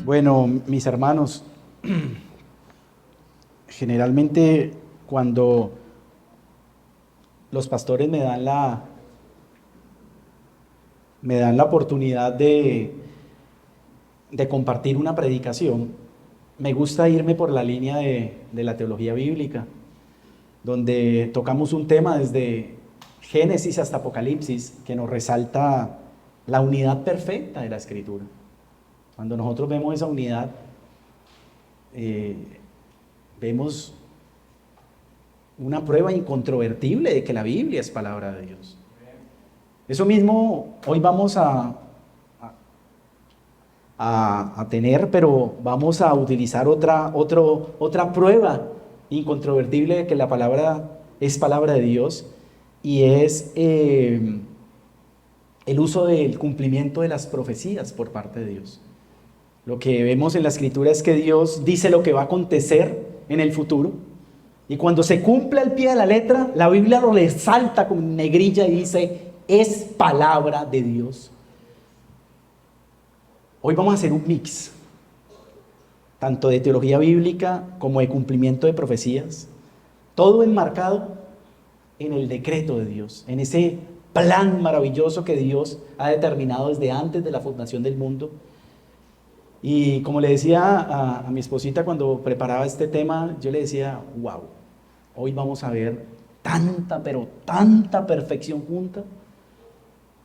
Bueno, mis hermanos, generalmente cuando los pastores me dan la oportunidad de compartir una predicación, me gusta irme por la línea de la teología bíblica, donde tocamos un tema desde Génesis hasta Apocalipsis que nos resalta la unidad perfecta de la Escritura. Cuando nosotros vemos esa unidad, vemos una prueba incontrovertible de que la Biblia es palabra de Dios. Eso mismo hoy vamos a tener, pero vamos a utilizar otra prueba incontrovertible de que la palabra es palabra de Dios, y es el uso del cumplimiento de las profecías por parte de Dios. Lo que vemos en la Escritura es que Dios dice lo que va a acontecer en el futuro, y cuando se cumple al pie de la letra, la Biblia lo resalta con negrilla y dice: es palabra de Dios. Hoy vamos a hacer un mix, tanto de teología bíblica como de cumplimiento de profecías, todo enmarcado en el decreto de Dios, en ese plan maravilloso que Dios ha determinado desde antes de la fundación del mundo. Y como le decía a mi esposita cuando preparaba este tema, yo le decía: wow, hoy vamos a ver tanta, pero tanta perfección junta,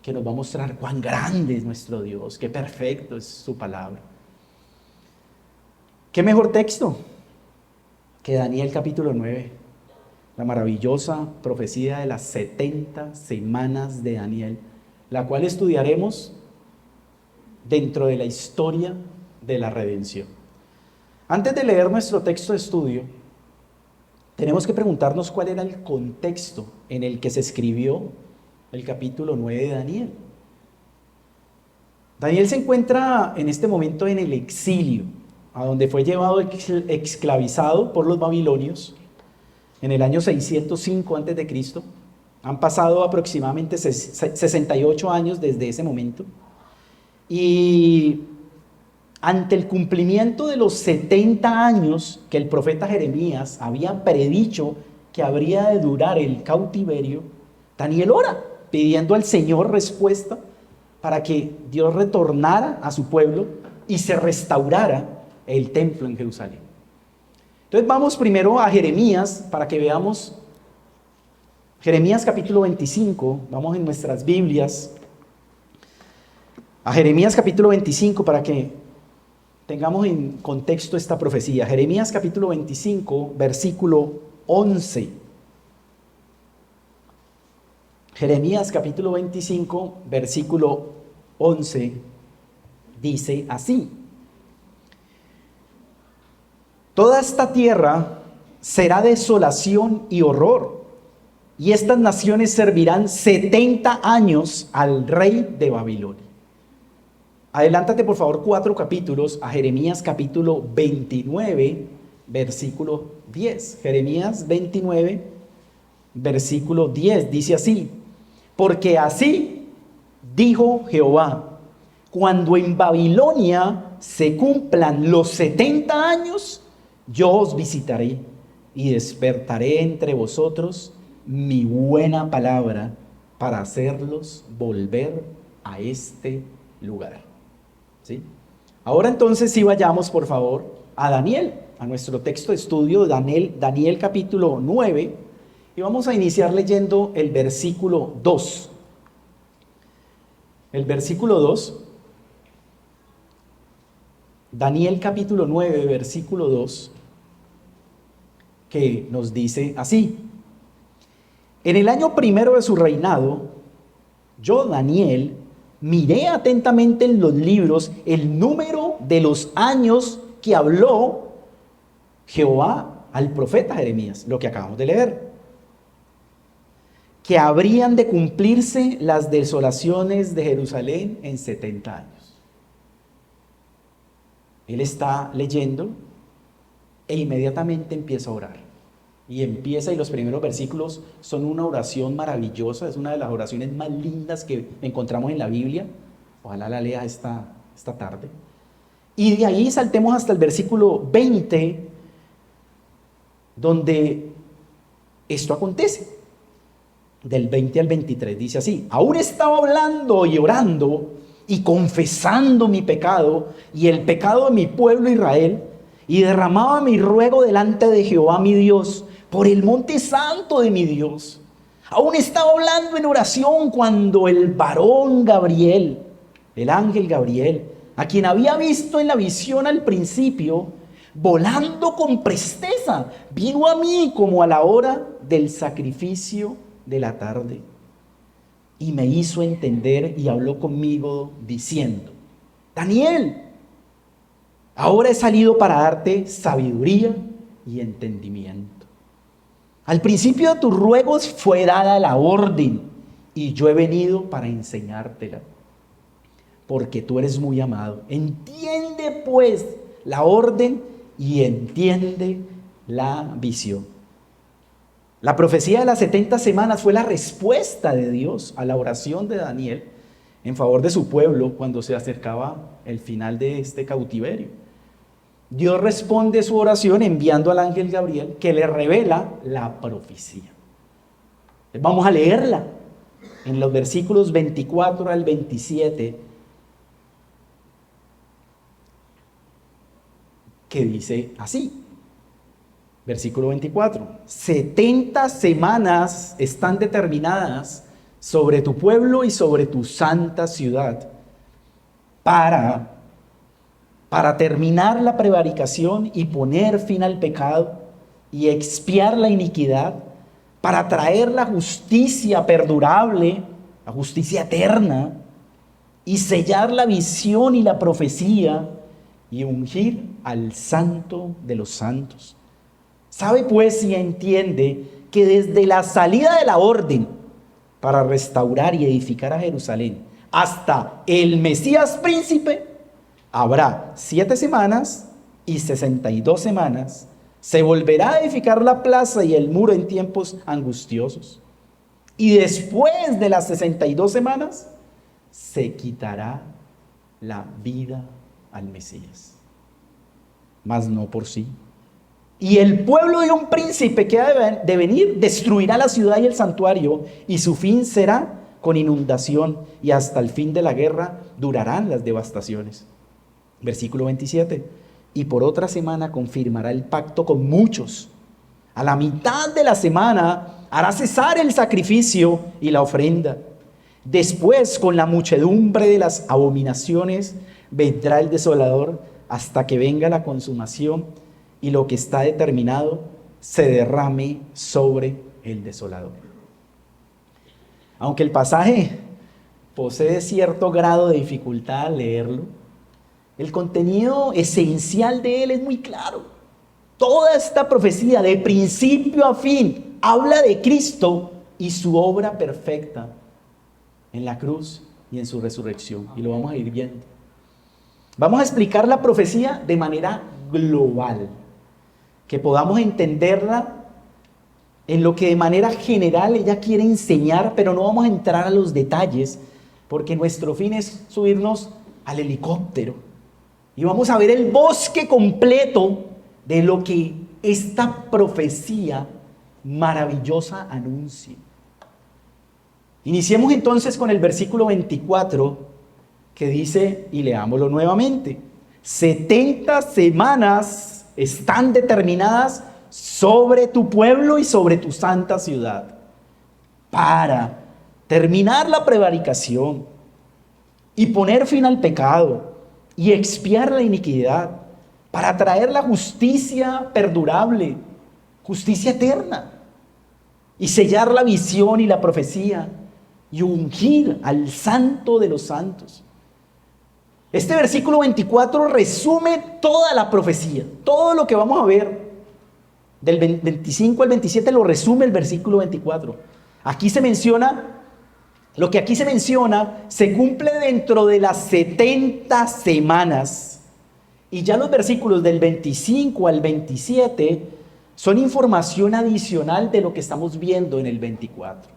que nos va a mostrar cuán grande es nuestro Dios, qué perfecto es su palabra. ¿Qué mejor texto que Daniel capítulo 9? La maravillosa profecía de las 70 semanas de Daniel, la cual estudiaremos dentro de la historia de la redención. Antes de leer nuestro texto de estudio, tenemos que preguntarnos cuál era el contexto en el que se escribió el capítulo 9 de Daniel. Daniel se encuentra en este momento en el exilio, a donde fue llevado esclavizado por los babilonios en el año 605 a.C. Han pasado aproximadamente 68 años desde ese momento, y ante el cumplimiento de los 70 años que el profeta Jeremías había predicho que habría de durar el cautiverio, Daniel ora pidiendo al Señor respuesta para que Dios retornara a su pueblo y se restaurara el templo en Jerusalén. Entonces vamos primero a Jeremías para que veamos Jeremías capítulo 25, vamos en nuestras Biblias a Jeremías capítulo 25 para que tengamos en contexto esta profecía. Jeremías capítulo 25, versículo 11. Jeremías capítulo 25, versículo 11, dice así: toda esta tierra será desolación y horror, y estas naciones servirán 70 años al rey de Babilonia. Adelántate por favor 4 capítulos a Jeremías capítulo 29, versículo 10. Jeremías 29, versículo 10, dice así: porque así dijo Jehová, cuando en Babilonia se cumplan los 70 años, yo os visitaré y despertaré entre vosotros mi buena palabra para hacerlos volver a este lugar. ¿Sí? Ahora entonces sí vayamos por favor a Daniel, a nuestro texto de estudio, Daniel capítulo 9, y vamos a iniciar leyendo el versículo 2. El versículo 2, Daniel capítulo 9, versículo 2, que nos dice así: en el año primero de su reinado, yo, Daniel, miré atentamente en los libros el número de los años que habló Jehová al profeta Jeremías, lo que acabamos de leer, que habrían de cumplirse las desolaciones de Jerusalén en 70 años. Él está leyendo e inmediatamente empieza a orar. Y los primeros versículos son una oración maravillosa, es una de las oraciones más lindas que encontramos en la Biblia. Ojalá la lea esta tarde. Y de ahí saltemos hasta el versículo 20, donde esto acontece. Del 20 al 23 dice así: aún estaba hablando y orando y confesando mi pecado y el pecado de mi pueblo Israel, y derramaba mi ruego delante de Jehová mi Dios por el monte santo de mi Dios. Aún estaba hablando en oración cuando el varón Gabriel, el ángel Gabriel, a quien había visto en la visión al principio, volando con presteza, vino a mí como a la hora del sacrificio de la tarde, y me hizo entender y habló conmigo diciendo: Daniel, ahora he salido para darte sabiduría y entendimiento. Al principio de tus ruegos fue dada la orden, y yo he venido para enseñártela, porque tú eres muy amado. Entiende pues la orden y entiende la visión. La profecía de las 70 semanas fue la respuesta de Dios a la oración de Daniel en favor de su pueblo cuando se acercaba el final de este cautiverio. Dios responde su oración enviando al ángel Gabriel, que le revela la profecía. Vamos a leerla en los versículos 24 al 27, que dice así. Versículo 24: 70 semanas están determinadas sobre tu pueblo y sobre tu santa ciudad para terminar la prevaricación y poner fin al pecado y expiar la iniquidad, para traer la justicia perdurable, la justicia eterna, y sellar la visión y la profecía y ungir al santo de los santos. Sabe pues y entiende que desde la salida de la orden para restaurar y edificar a Jerusalén hasta el Mesías príncipe, habrá 7 semanas y 62 semanas. Se volverá a edificar la plaza y el muro en tiempos angustiosos. Y después de las 62 semanas, se quitará la vida al Mesías, mas no por sí. Y el pueblo de un príncipe que ha de venir destruirá la ciudad y el santuario, y su fin será con inundación, y hasta el fin de la guerra durarán las devastaciones. Versículo 27: y por otra semana confirmará el pacto con muchos. A la mitad de la semana hará cesar el sacrificio y la ofrenda. Después, con la muchedumbre de las abominaciones, vendrá el desolador hasta que venga la consumación y lo que está determinado se derrame sobre el desolador. Aunque el pasaje posee cierto grado de dificultad al leerlo, el contenido esencial de él es muy claro. Toda esta profecía, de principio a fin, habla de Cristo y su obra perfecta en la cruz y en su resurrección. Y lo vamos a ir viendo. Vamos a explicar la profecía de manera global, que podamos entenderla en lo que de manera general ella quiere enseñar, pero no vamos a entrar a los detalles, porque nuestro fin es subirnos al helicóptero y vamos a ver el bosque completo de lo que esta profecía maravillosa anuncia. Iniciemos entonces con el versículo 24, que dice, y leámoslo nuevamente: 70 semanas están determinadas sobre tu pueblo y sobre tu santa ciudad, para terminar la prevaricación y poner fin al pecado y expiar la iniquidad, para traer la justicia perdurable, justicia eterna, y sellar la visión y la profecía y ungir al santo de los santos. Este versículo 24 resume toda la profecía. Todo lo que vamos a ver del 25 al 27 lo resume el versículo 24. Aquí se menciona, lo que aquí se menciona se cumple dentro de las 70 semanas. Y ya los versículos del 25 al 27 son información adicional de lo que estamos viendo en el 24.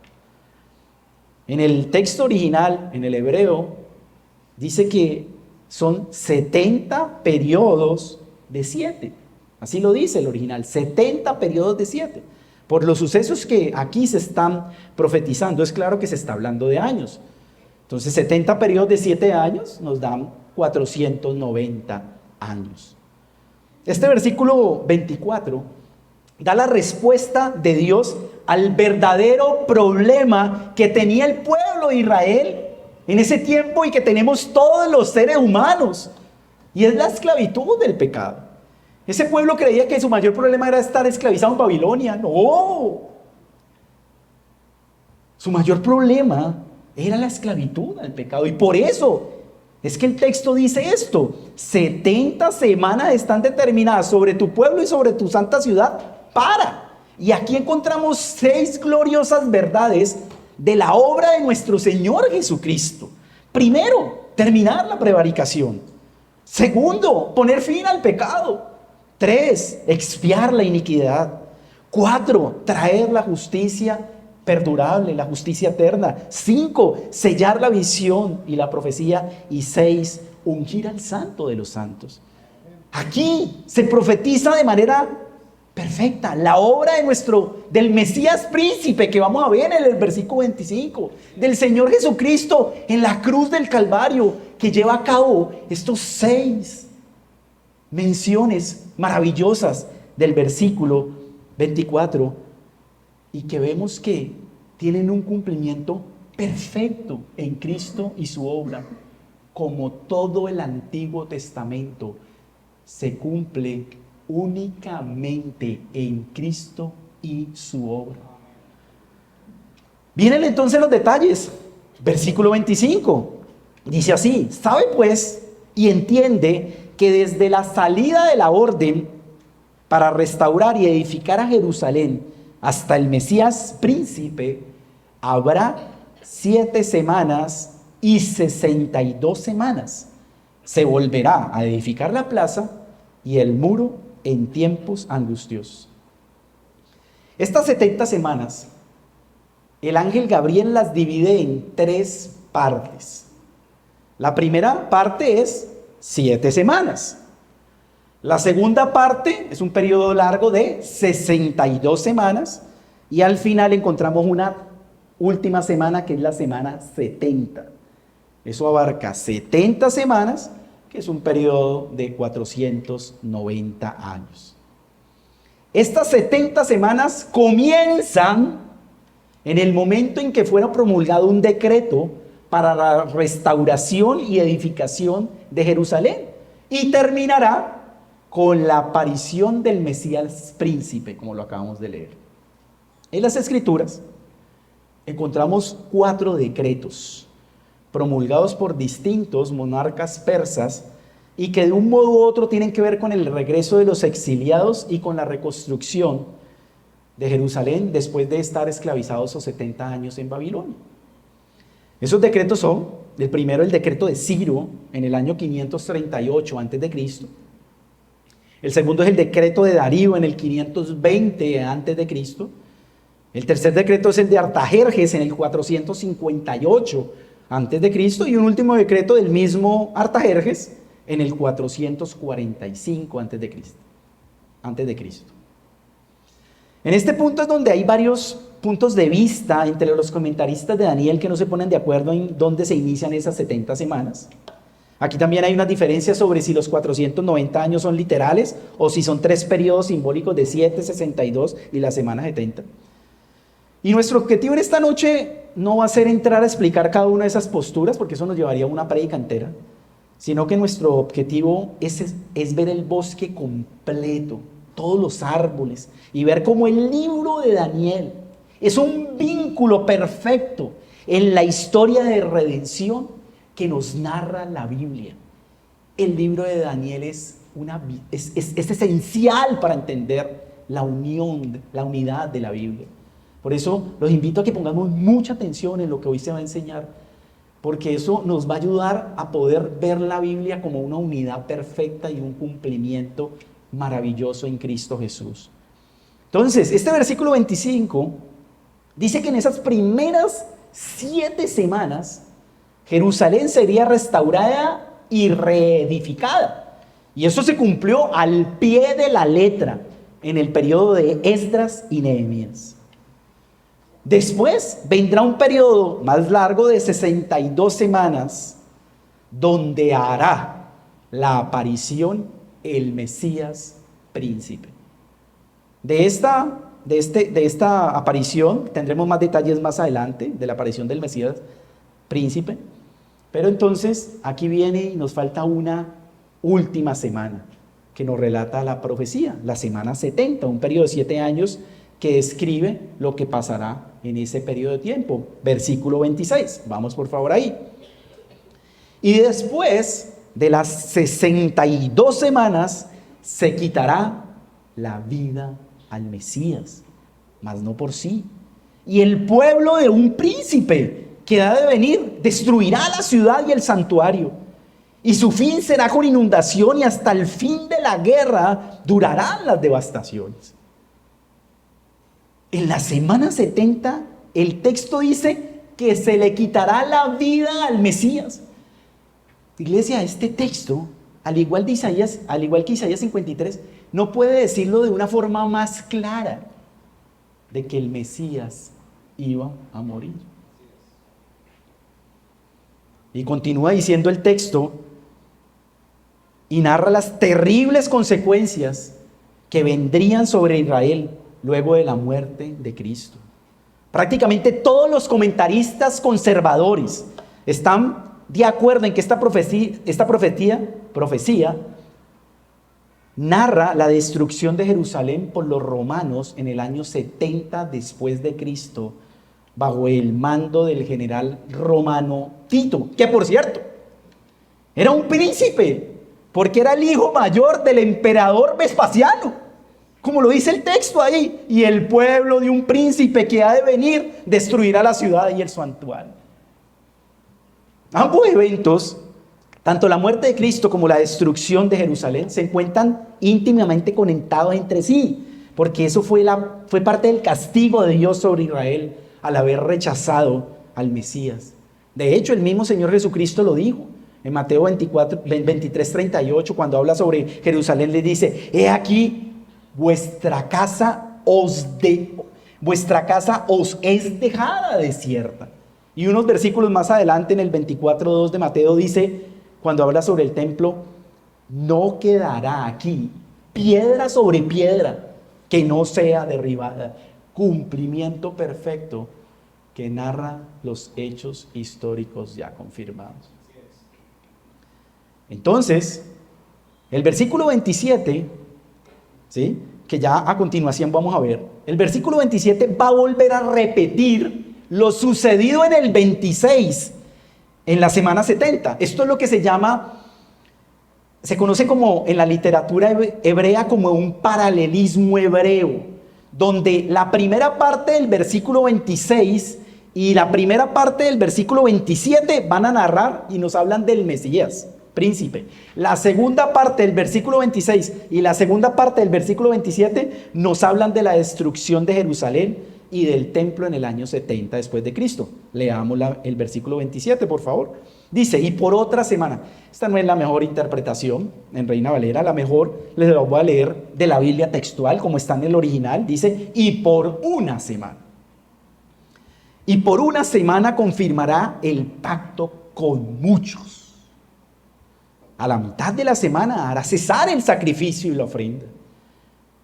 En el texto original, en el hebreo, dice que son 70 periodos de 7. Así lo dice el original, 70 periodos de 7. Por los sucesos que aquí se están profetizando, es claro que se está hablando de años. Entonces, 70 periodos de 7 años nos dan 490 años. Este versículo 24 da la respuesta de Dios al verdadero problema que tenía el pueblo de Israel en ese tiempo y que tenemos todos los seres humanos, y es la esclavitud del pecado. Ese pueblo creía que su mayor problema era estar esclavizado en Babilonia. No, su mayor problema era la esclavitud del pecado, y por eso es que el texto dice esto: 70 semanas están determinadas sobre tu pueblo y sobre tu santa ciudad y aquí encontramos 6 gloriosas verdades de la obra de nuestro Señor Jesucristo. Primero, terminar la prevaricación. Segundo, poner fin al pecado. 3, expiar la iniquidad. 4, traer la justicia perdurable, la justicia eterna. 5, sellar la visión y la profecía. Y 6, ungir al santo de los santos. Aquí se profetiza de manera perfecta la obra del Mesías príncipe, que vamos a ver en el versículo 25, del Señor Jesucristo en la cruz del Calvario, que lleva a cabo estos 6 menciones maravillosas del versículo 24, y que vemos que tienen un cumplimiento perfecto en Cristo y su obra, como todo el Antiguo Testamento se cumple únicamente en Cristo y su obra. Vienen entonces los detalles. Versículo 25 dice así: sabe pues y entiende que desde la salida de la orden para restaurar y edificar a Jerusalén hasta el Mesías príncipe habrá 7 semanas y 62 semanas. Se volverá a edificar la plaza y el muro en tiempos angustiosos. Estas 70 semanas, el ángel Gabriel las divide en 3 partes. La primera parte es 7 semanas. La segunda parte es un periodo largo de 62 semanas. Y al final encontramos una última semana, que es la semana 70. Eso abarca 70 semanas, que es un periodo de 490 años. Estas 70 semanas comienzan en el momento en que fuera promulgado un decreto para la restauración y edificación de Jerusalén, y terminará con la aparición del Mesías príncipe, como lo acabamos de leer. En las Escrituras encontramos 4 decretos promulgados por distintos monarcas persas, y que de un modo u otro tienen que ver con el regreso de los exiliados y con la reconstrucción de Jerusalén después de estar esclavizados esos 70 años en Babilonia. Esos decretos son: el primero, el decreto de Ciro en el año 538 a.C. El segundo es el decreto de Darío en el 520 a.C. El tercer decreto es el de Artajerjes en el 458 a.C. y un último decreto del mismo Artajerjes en el 445 a.C. En este punto es donde hay varios puntos de vista entre los comentaristas de Daniel, que no se ponen de acuerdo en dónde se inician esas 70 semanas. Aquí también hay unas diferencias sobre si los 490 años son literales o si son 3 periodos simbólicos de 7, 62 y la semana 70. Y nuestro objetivo en esta noche no va a ser entrar a explicar cada una de esas posturas, porque eso nos llevaría a una prédica entera, sino que nuestro objetivo es ver el bosque completo, todos los árboles, y ver cómo el libro de Daniel es un vínculo perfecto en la historia de redención que nos narra la Biblia. El libro de Daniel es esencial para entender la unión, la unidad de la Biblia. Por eso los invito a que pongamos mucha atención en lo que hoy se va a enseñar, porque eso nos va a ayudar a poder ver la Biblia como una unidad perfecta y un cumplimiento maravilloso en Cristo Jesús. Entonces, este versículo 25 dice que en esas primeras 7 semanas Jerusalén sería restaurada y reedificada. Y eso se cumplió al pie de la letra en el periodo de Esdras y Nehemías. Después vendrá un periodo más largo de 62 semanas donde hará la aparición el Mesías príncipe. De esta aparición tendremos más detalles más adelante, de la aparición del Mesías príncipe. Pero entonces aquí viene y nos falta una última semana que nos relata la profecía, la semana 70, un periodo de 7 años que describe lo que pasará en ese periodo de tiempo. Versículo 26, vamos por favor ahí. Y después de las 62 semanas se quitará la vida al Mesías, mas no por sí. Y el pueblo de un príncipe que ha de venir destruirá la ciudad y el santuario. Y su fin será con inundación y hasta el fin de la guerra durarán las devastaciones. En la semana 70 el texto dice que se le quitará la vida al Mesías. Iglesia, este texto, al igual que Isaías 53, no puede decirlo de una forma más clara de que el Mesías iba a morir. Y continúa diciendo el texto y narra las terribles consecuencias que vendrían sobre Israel luego de la muerte de Cristo. Prácticamente todos los comentaristas conservadores están de acuerdo en que esta profecía narra la destrucción de Jerusalén por los romanos en el año 70 después de Cristo, bajo el mando del general romano Tito, que por cierto, era un príncipe, porque era el hijo mayor del emperador Vespasiano, como lo dice el texto ahí, y el pueblo de un príncipe que ha de venir destruirá la ciudad y el santuario. Ambos eventos, tanto la muerte de Cristo como la destrucción de Jerusalén, se encuentran íntimamente conectados entre sí, porque eso fue parte del castigo de Dios sobre Israel al haber rechazado al Mesías. De hecho, el mismo Señor Jesucristo lo dijo en Mateo 23:38, cuando habla sobre Jerusalén, le dice: he aquí, vuestra casa os es dejada desierta. Y unos versículos más adelante, en el 24:2 de Mateo, dice, cuando habla sobre el templo: no quedará aquí piedra sobre piedra que no sea derribada. Cumplimiento perfecto que narra los hechos históricos ya confirmados. Entonces, el versículo 27, ¿sí?, que ya a continuación vamos a ver, el versículo 27 va a volver a repetir lo sucedido en el 26, en la semana 70. Esto es lo que se conoce como en la literatura hebrea como un paralelismo hebreo, donde la primera parte del versículo 26 y la primera parte del versículo 27 van a narrar y nos hablan del Mesías príncipe. La segunda parte del versículo 26 y la segunda parte del versículo 27 nos hablan de la destrucción de Jerusalén y del templo en el año 70 después de Cristo. Leamos el versículo 27, por favor. Dice: y por otra semana. Esta no es la mejor interpretación en Reina Valera, la mejor les la voy a leer de la Biblia textual como está en el original. Dice: y por una semana. Y por una semana confirmará el pacto con muchos. A la mitad de la semana hará cesar el sacrificio y la ofrenda.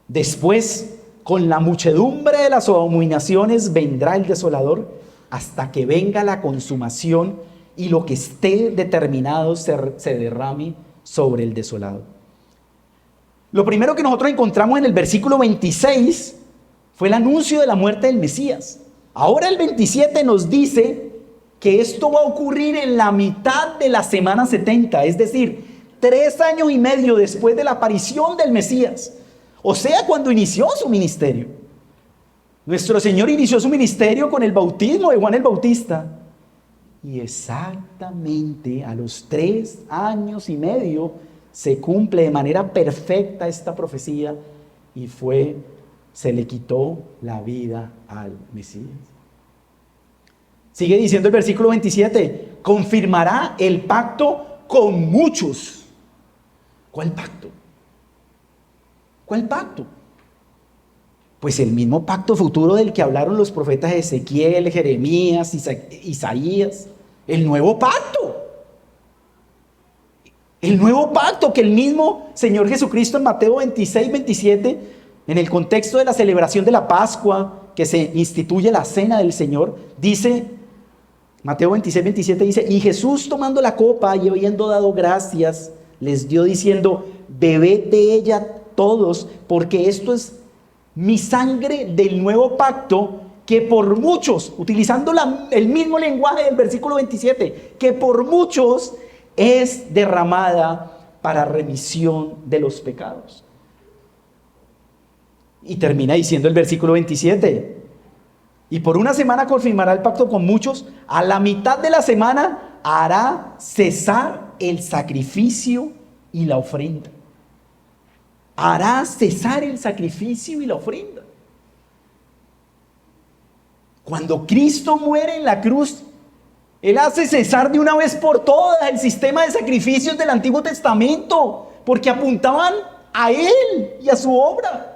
Después, con la muchedumbre de las abominaciones vendrá el desolador, hasta que venga la consumación y lo que esté determinado se derrame sobre el desolado. Lo primero que nosotros encontramos en el versículo 26 fue el anuncio de la muerte del Mesías. Ahora el 27 nos dice que esto va a ocurrir en la mitad de la semana 70, es decir, 3 años y medio después de la aparición del Mesías. O sea, cuando inició su ministerio. Nuestro Señor inició su ministerio con el bautismo de Juan el Bautista. Y exactamente a los 3 años y medio se cumple de manera perfecta esta profecía y se le quitó la vida al Mesías. Sigue diciendo el versículo 27, confirmará el pacto con muchos. ¿Cuál pacto? ¿Cuál pacto? Pues el mismo pacto futuro del que hablaron los profetas Ezequiel, Jeremías, Isaías. El nuevo pacto. El nuevo pacto que el mismo Señor Jesucristo en Mateo 26, 27, en el contexto de la celebración de la Pascua, que se instituye la cena del Señor, dice, Mateo 26, 27 dice, y Jesús tomando la copa y habiendo dado gracias, les dio diciendo, bebed de ella todos, porque esto es mi sangre del nuevo pacto, que por muchos, utilizando el mismo lenguaje del versículo 27, que por muchos es derramada para remisión de los pecados. Y termina diciendo el versículo 27, y por una semana confirmará el pacto con muchos, a la mitad de la semana hará cesar el sacrificio y la ofrenda. Hará cesar el sacrificio y la ofrenda. Cuando Cristo muere en la cruz, Él hace cesar de una vez por todas el sistema de sacrificios del Antiguo Testamento, porque apuntaban a Él y a su obra.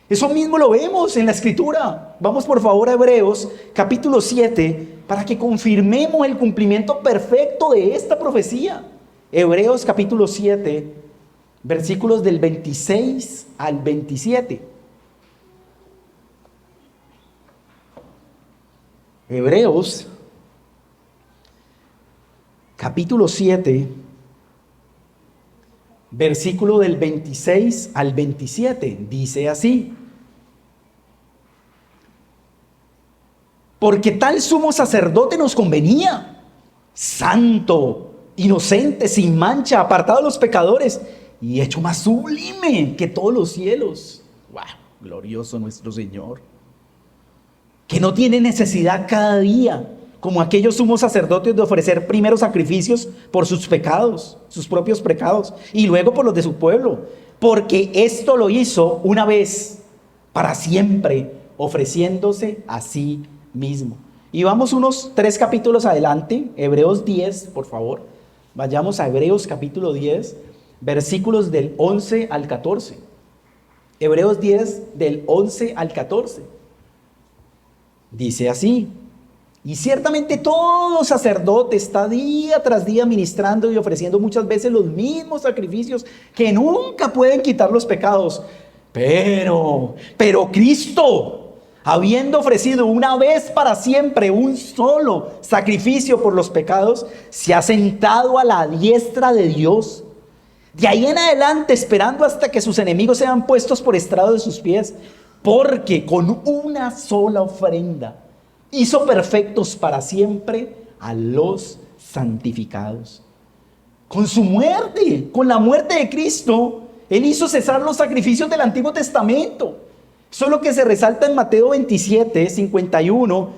Eso mismo lo vemos en la Escritura. Vamos por favor a Hebreos capítulo 7 para que confirmemos el cumplimiento perfecto de esta profecía. Hebreos capítulo 7, versículos del 26 al 27. Hebreos capítulo 7, versículo del 26 al 27, dice así: porque tal sumo sacerdote nos convenía, santo, inocente, sin mancha, apartado de los pecadores y hecho más sublime que todos los cielos. ¡Wow! Glorioso nuestro Señor, que no tiene necesidad cada día, como aquellos sumos sacerdotes, de ofrecer primero sacrificios por sus pecados, sus propios pecados, y luego por los de su pueblo, porque esto lo hizo una vez para siempre, ofreciéndose a sí mismo. Y vamos unos 3 capítulos adelante, Hebreos 10, por favor. Vayamos a Hebreos capítulo 10, versículos del 11 al 14. Hebreos 10, del 11 al 14. Dice así: y ciertamente todo sacerdote está día tras día ministrando y ofreciendo muchas veces los mismos sacrificios que nunca pueden quitar los pecados. Pero Cristo, habiendo ofrecido una vez para siempre un solo sacrificio por los pecados, se ha sentado a la diestra de Dios. De ahí en adelante, esperando hasta que sus enemigos sean puestos por estrado de sus pies, porque con una sola ofrenda hizo perfectos para siempre a los santificados. Con su muerte, con la muerte de Cristo, Él hizo cesar los sacrificios del Antiguo Testamento. Eso es lo que se resalta en Mateo 27, 51,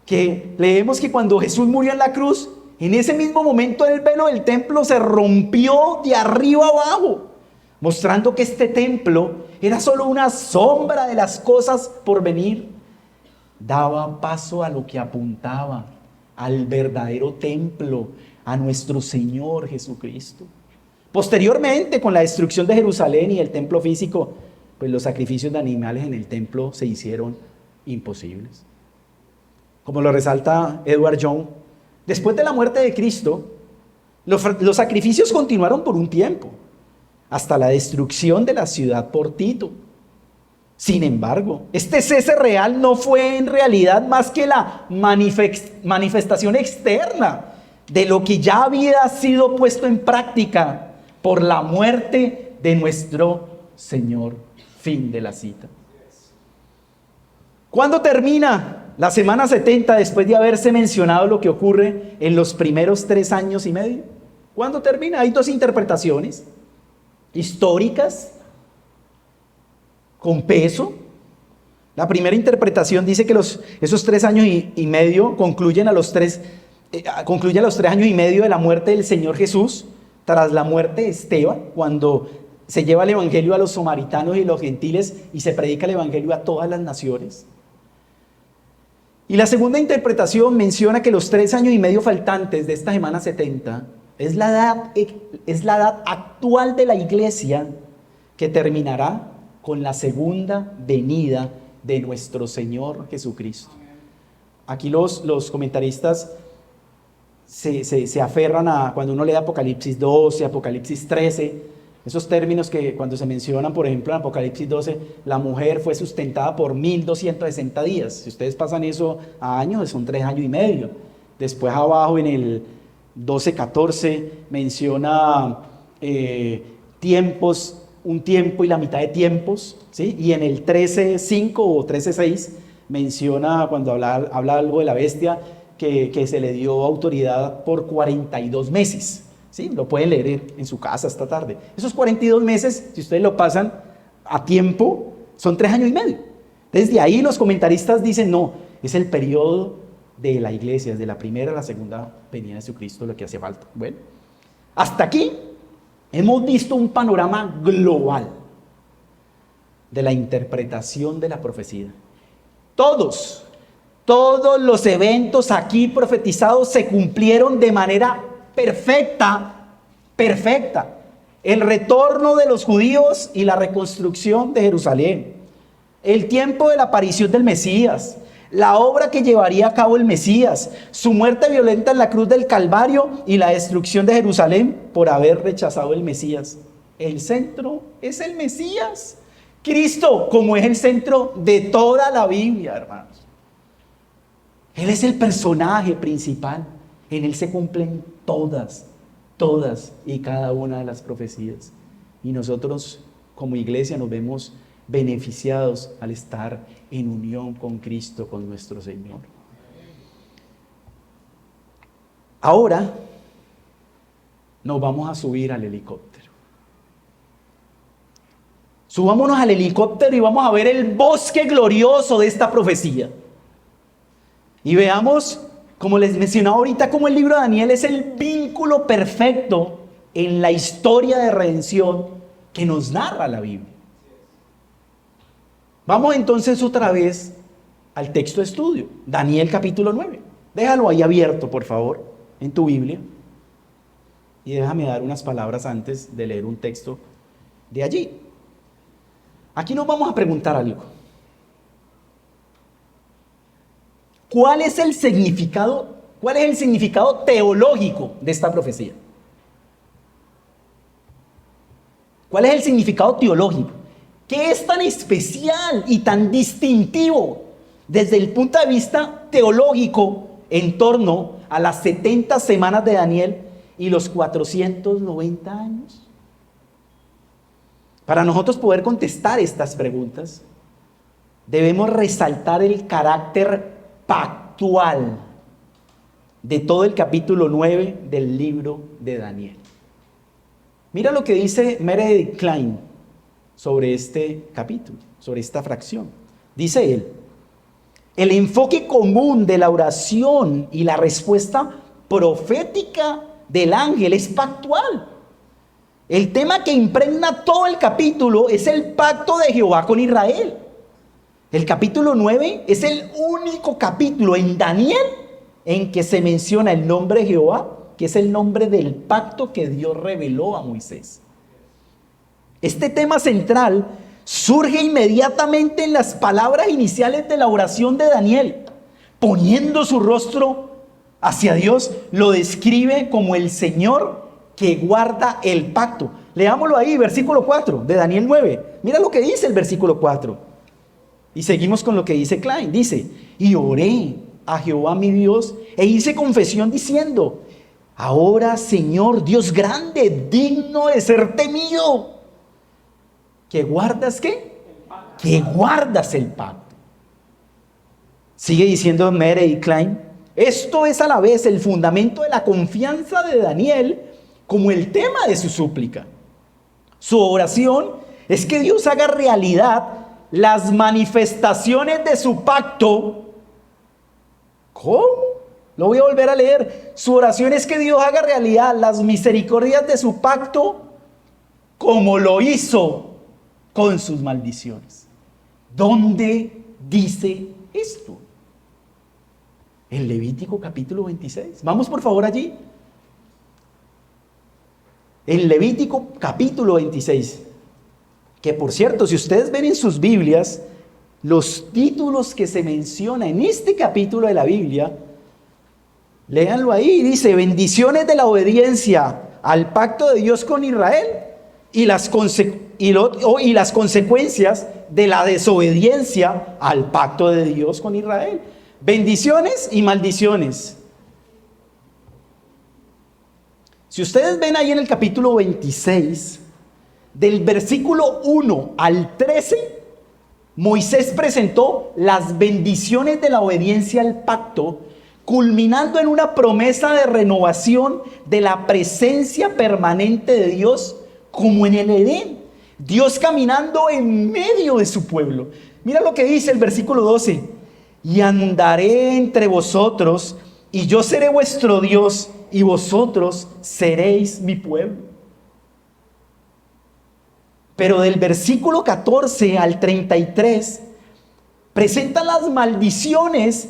que leemos que cuando Jesús murió en la cruz, en ese mismo momento el velo del templo se rompió de arriba abajo, mostrando que este templo era solo una sombra de las cosas por venir. Daba paso a lo que apuntaba al verdadero templo, a nuestro Señor Jesucristo. Posteriormente, con la destrucción de Jerusalén y el templo físico, pues los sacrificios de animales en el templo se hicieron imposibles. Como lo resalta Edward Young, después de la muerte de Cristo, los sacrificios continuaron por un tiempo, hasta la destrucción de la ciudad por Tito. Sin embargo, este cese real no fue en realidad más que la manifestación externa de lo que ya había sido puesto en práctica por la muerte de nuestro Señor. Fin de la cita. ¿Cuándo termina la semana 70 después de haberse mencionado lo que ocurre en los primeros 3 años y medio? ¿Cuándo termina? Hay 2 interpretaciones históricas con peso. La primera interpretación dice que esos 3 años y medio concluyen a los 3 años y medio de la muerte del Señor Jesús, tras la muerte de Esteban, cuando se lleva el evangelio a los samaritanos y los gentiles y se predica el evangelio a todas las naciones. Y la segunda interpretación menciona que los 3 años y medio faltantes de esta semana 70 Es es la edad actual de la iglesia que terminará con la segunda venida de nuestro Señor Jesucristo. Aquí los comentaristas se aferran a, cuando uno lee Apocalipsis 12, Apocalipsis 13, esos términos que cuando se mencionan, por ejemplo, en Apocalipsis 12, la mujer fue sustentada por 1260 días. Si ustedes pasan eso a años, son 3 años y medio. Después abajo en el 12:14 menciona tiempos, un tiempo y la mitad de tiempos, ¿sí? Y en el 13:5 o 13:6 menciona, cuando habla algo de la bestia, que se le dio autoridad por 42 meses. ¿Sí? Lo pueden leer en su casa esta tarde. Esos 42 meses, si ustedes lo pasan a tiempo, son 3 años y medio. Desde ahí los comentaristas dicen, no, es el periodo de la iglesia, desde la primera a la segunda venida de Jesucristo, lo que hace falta. Bueno, hasta aquí hemos visto un panorama global de la interpretación de la profecía. Todos los eventos aquí profetizados se cumplieron de manera perfecta. El retorno de los judíos y la reconstrucción de Jerusalén. El tiempo de la aparición del Mesías. La obra que llevaría a cabo el Mesías. Su muerte violenta en la cruz del Calvario y la destrucción de Jerusalén por haber rechazado el Mesías. El centro es el Mesías. Cristo, como es el centro de toda la Biblia, hermanos. Él es el personaje principal. En Él se cumplen todas y cada una de las profecías. Y nosotros como iglesia nos vemos beneficiados al estar en unión con Cristo, con nuestro Señor. Ahora nos vamos a subir al helicóptero. Subámonos al helicóptero y vamos a ver el bosque glorioso de esta profecía. Y veamos, como les mencionaba ahorita, cómo el libro de Daniel es el vínculo perfecto en la historia de redención que nos narra la Biblia. Vamos entonces otra vez al texto de estudio, Daniel capítulo 9. Déjalo ahí abierto, por favor, en tu Biblia. Y déjame dar unas palabras antes de leer un texto de allí. Aquí nos vamos a preguntar algo. ¿Cuál es el significado teológico de esta profecía? ¿Cuál es el significado teológico? ¿Qué es tan especial y tan distintivo desde el punto de vista teológico en torno a las 70 semanas de Daniel y los 490 años? Para nosotros poder contestar estas preguntas, debemos resaltar el carácter pactual de todo el capítulo 9 del libro de Daniel. Mira lo que dice Meredith Kline sobre este capítulo, sobre esta fracción. Dice él: el enfoque común de la oración y la respuesta profética del ángel es pactual. El tema que impregna todo el capítulo es el pacto de Jehová con Israel. El capítulo 9 es el único capítulo en Daniel en que se menciona el nombre de Jehová, que es el nombre del pacto que Dios reveló a Moisés. Este tema central surge inmediatamente en las palabras iniciales de la oración de Daniel. Poniendo su rostro hacia Dios, lo describe como el Señor que guarda el pacto. Leámoslo ahí, versículo 4 de Daniel 9. Mira lo que dice el versículo 4. Y seguimos con lo que dice Klein. Dice: y oré a Jehová mi Dios e hice confesión diciendo: ahora, Señor Dios grande, digno de ser temido, ¿que guardas qué? Que guardas el pacto. Sigue diciendo Meredith Kline: esto es a la vez el fundamento de la confianza de Daniel como el tema de su súplica. Su oración es que Dios haga realidad las manifestaciones de su pacto. ¿Cómo? Lo voy a volver a leer. Su oración es que Dios haga realidad las misericordias de su pacto como lo hizo con sus maldiciones. ¿Dónde dice esto? En Levítico capítulo 26. Vamos por favor allí. en Levítico capítulo 26. Que por cierto, si ustedes ven en sus Biblias, los títulos que se mencionan en este capítulo de la Biblia, léanlo ahí, dice: bendiciones de la obediencia al pacto de Dios con Israel y las consecuencias de la desobediencia al pacto de Dios con Israel. Bendiciones y maldiciones. Si ustedes ven ahí en el capítulo 26, del versículo 1 al 13, Moisés presentó las bendiciones de la obediencia al pacto, culminando en una promesa de renovación de la presencia permanente de Dios, como en el Edén. Dios caminando en medio de su pueblo. Mira lo que dice el versículo 12: y andaré entre vosotros, y yo seré vuestro Dios, y vosotros seréis mi pueblo. Pero del versículo 14 al 33 presentan las maldiciones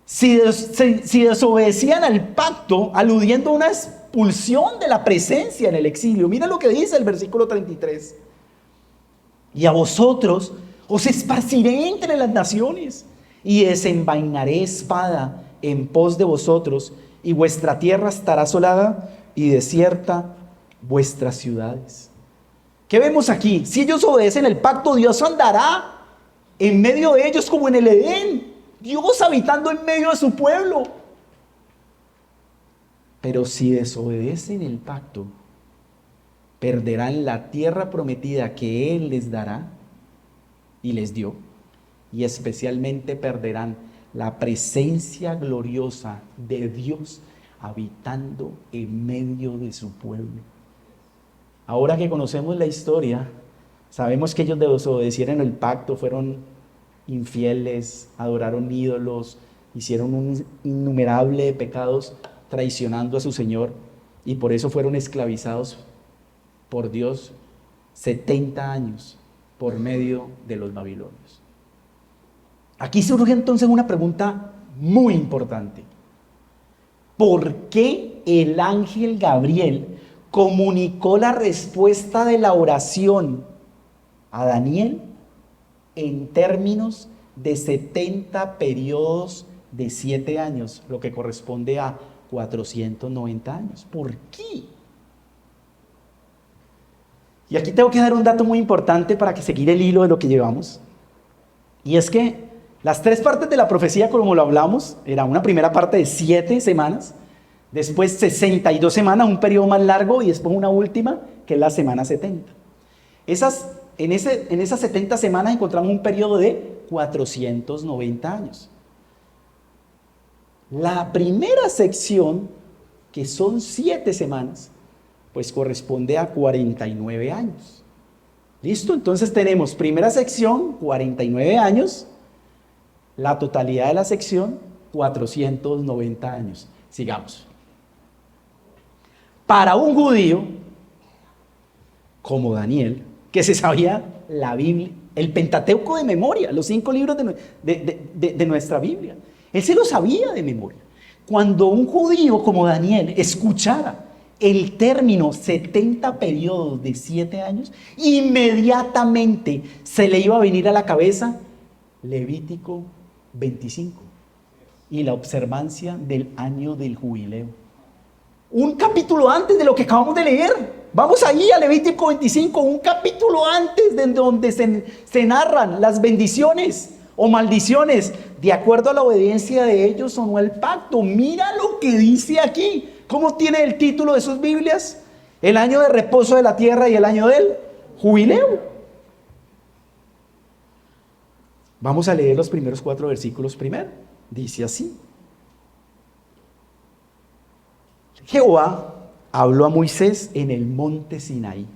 si desobedecían al pacto, aludiendo a una expulsión de la presencia en el exilio. Mira lo que dice el versículo 33: y a vosotros os esparciré entre las naciones, y desenvainaré espada en pos de vosotros, y vuestra tierra estará asolada y desierta vuestras ciudades. ¿Qué vemos aquí? Si ellos obedecen el pacto, Dios andará en medio de ellos como en el Edén, Dios habitando en medio de su pueblo. Pero si desobedecen el pacto, perderán la tierra prometida que Él les dará y les dio, y especialmente perderán la presencia gloriosa de Dios habitando en medio de su pueblo. Ahora que conocemos la historia, sabemos que ellos desobedecieron el pacto, fueron infieles, adoraron ídolos, hicieron un innumerable de pecados traicionando a su Señor, y por eso fueron esclavizados por Dios 70 años por medio de los babilonios. Aquí surge entonces una pregunta muy importante: ¿por qué el ángel Gabriel comunicó la respuesta de la oración a Daniel en términos de 70 periodos de 7 años, lo que corresponde a 490 años? ¿Por qué? Y aquí tengo que dar un dato muy importante para que seguir el hilo de lo que llevamos. Y es que las 3 partes de la profecía, como lo hablamos, era una primera parte de 7 semanas, después 62 semanas, un periodo más largo, y después una última, que es la semana 70. En esas 70 semanas encontramos un periodo de 490 años. La primera sección, que son 7 semanas, pues corresponde a 49 años. ¿Listo? Entonces tenemos primera sección, 49 años, la totalidad de la sección, 490 años. Sigamos. Para un judío como Daniel, que se sabía la Biblia, el Pentateuco de memoria, los 5 libros de nuestra Biblia, él se lo sabía de memoria. Cuando un judío como Daniel escuchara el término 70 periodos de 7 años, inmediatamente se le iba a venir a la cabeza Levítico 25 y la observancia del año del jubileo. Un capítulo antes de lo que acabamos de leer. Vamos ahí a Levítico 25, un capítulo antes de donde se narran las bendiciones o maldiciones de acuerdo a la obediencia de ellos o no al pacto. Mira lo que dice aquí. ¿Cómo tiene el título de sus Biblias? El año de reposo de la tierra y el año del jubileo. Vamos a leer los primeros 4 versículos primero. Dice así: Jehová habló a Moisés en el monte Sinaí,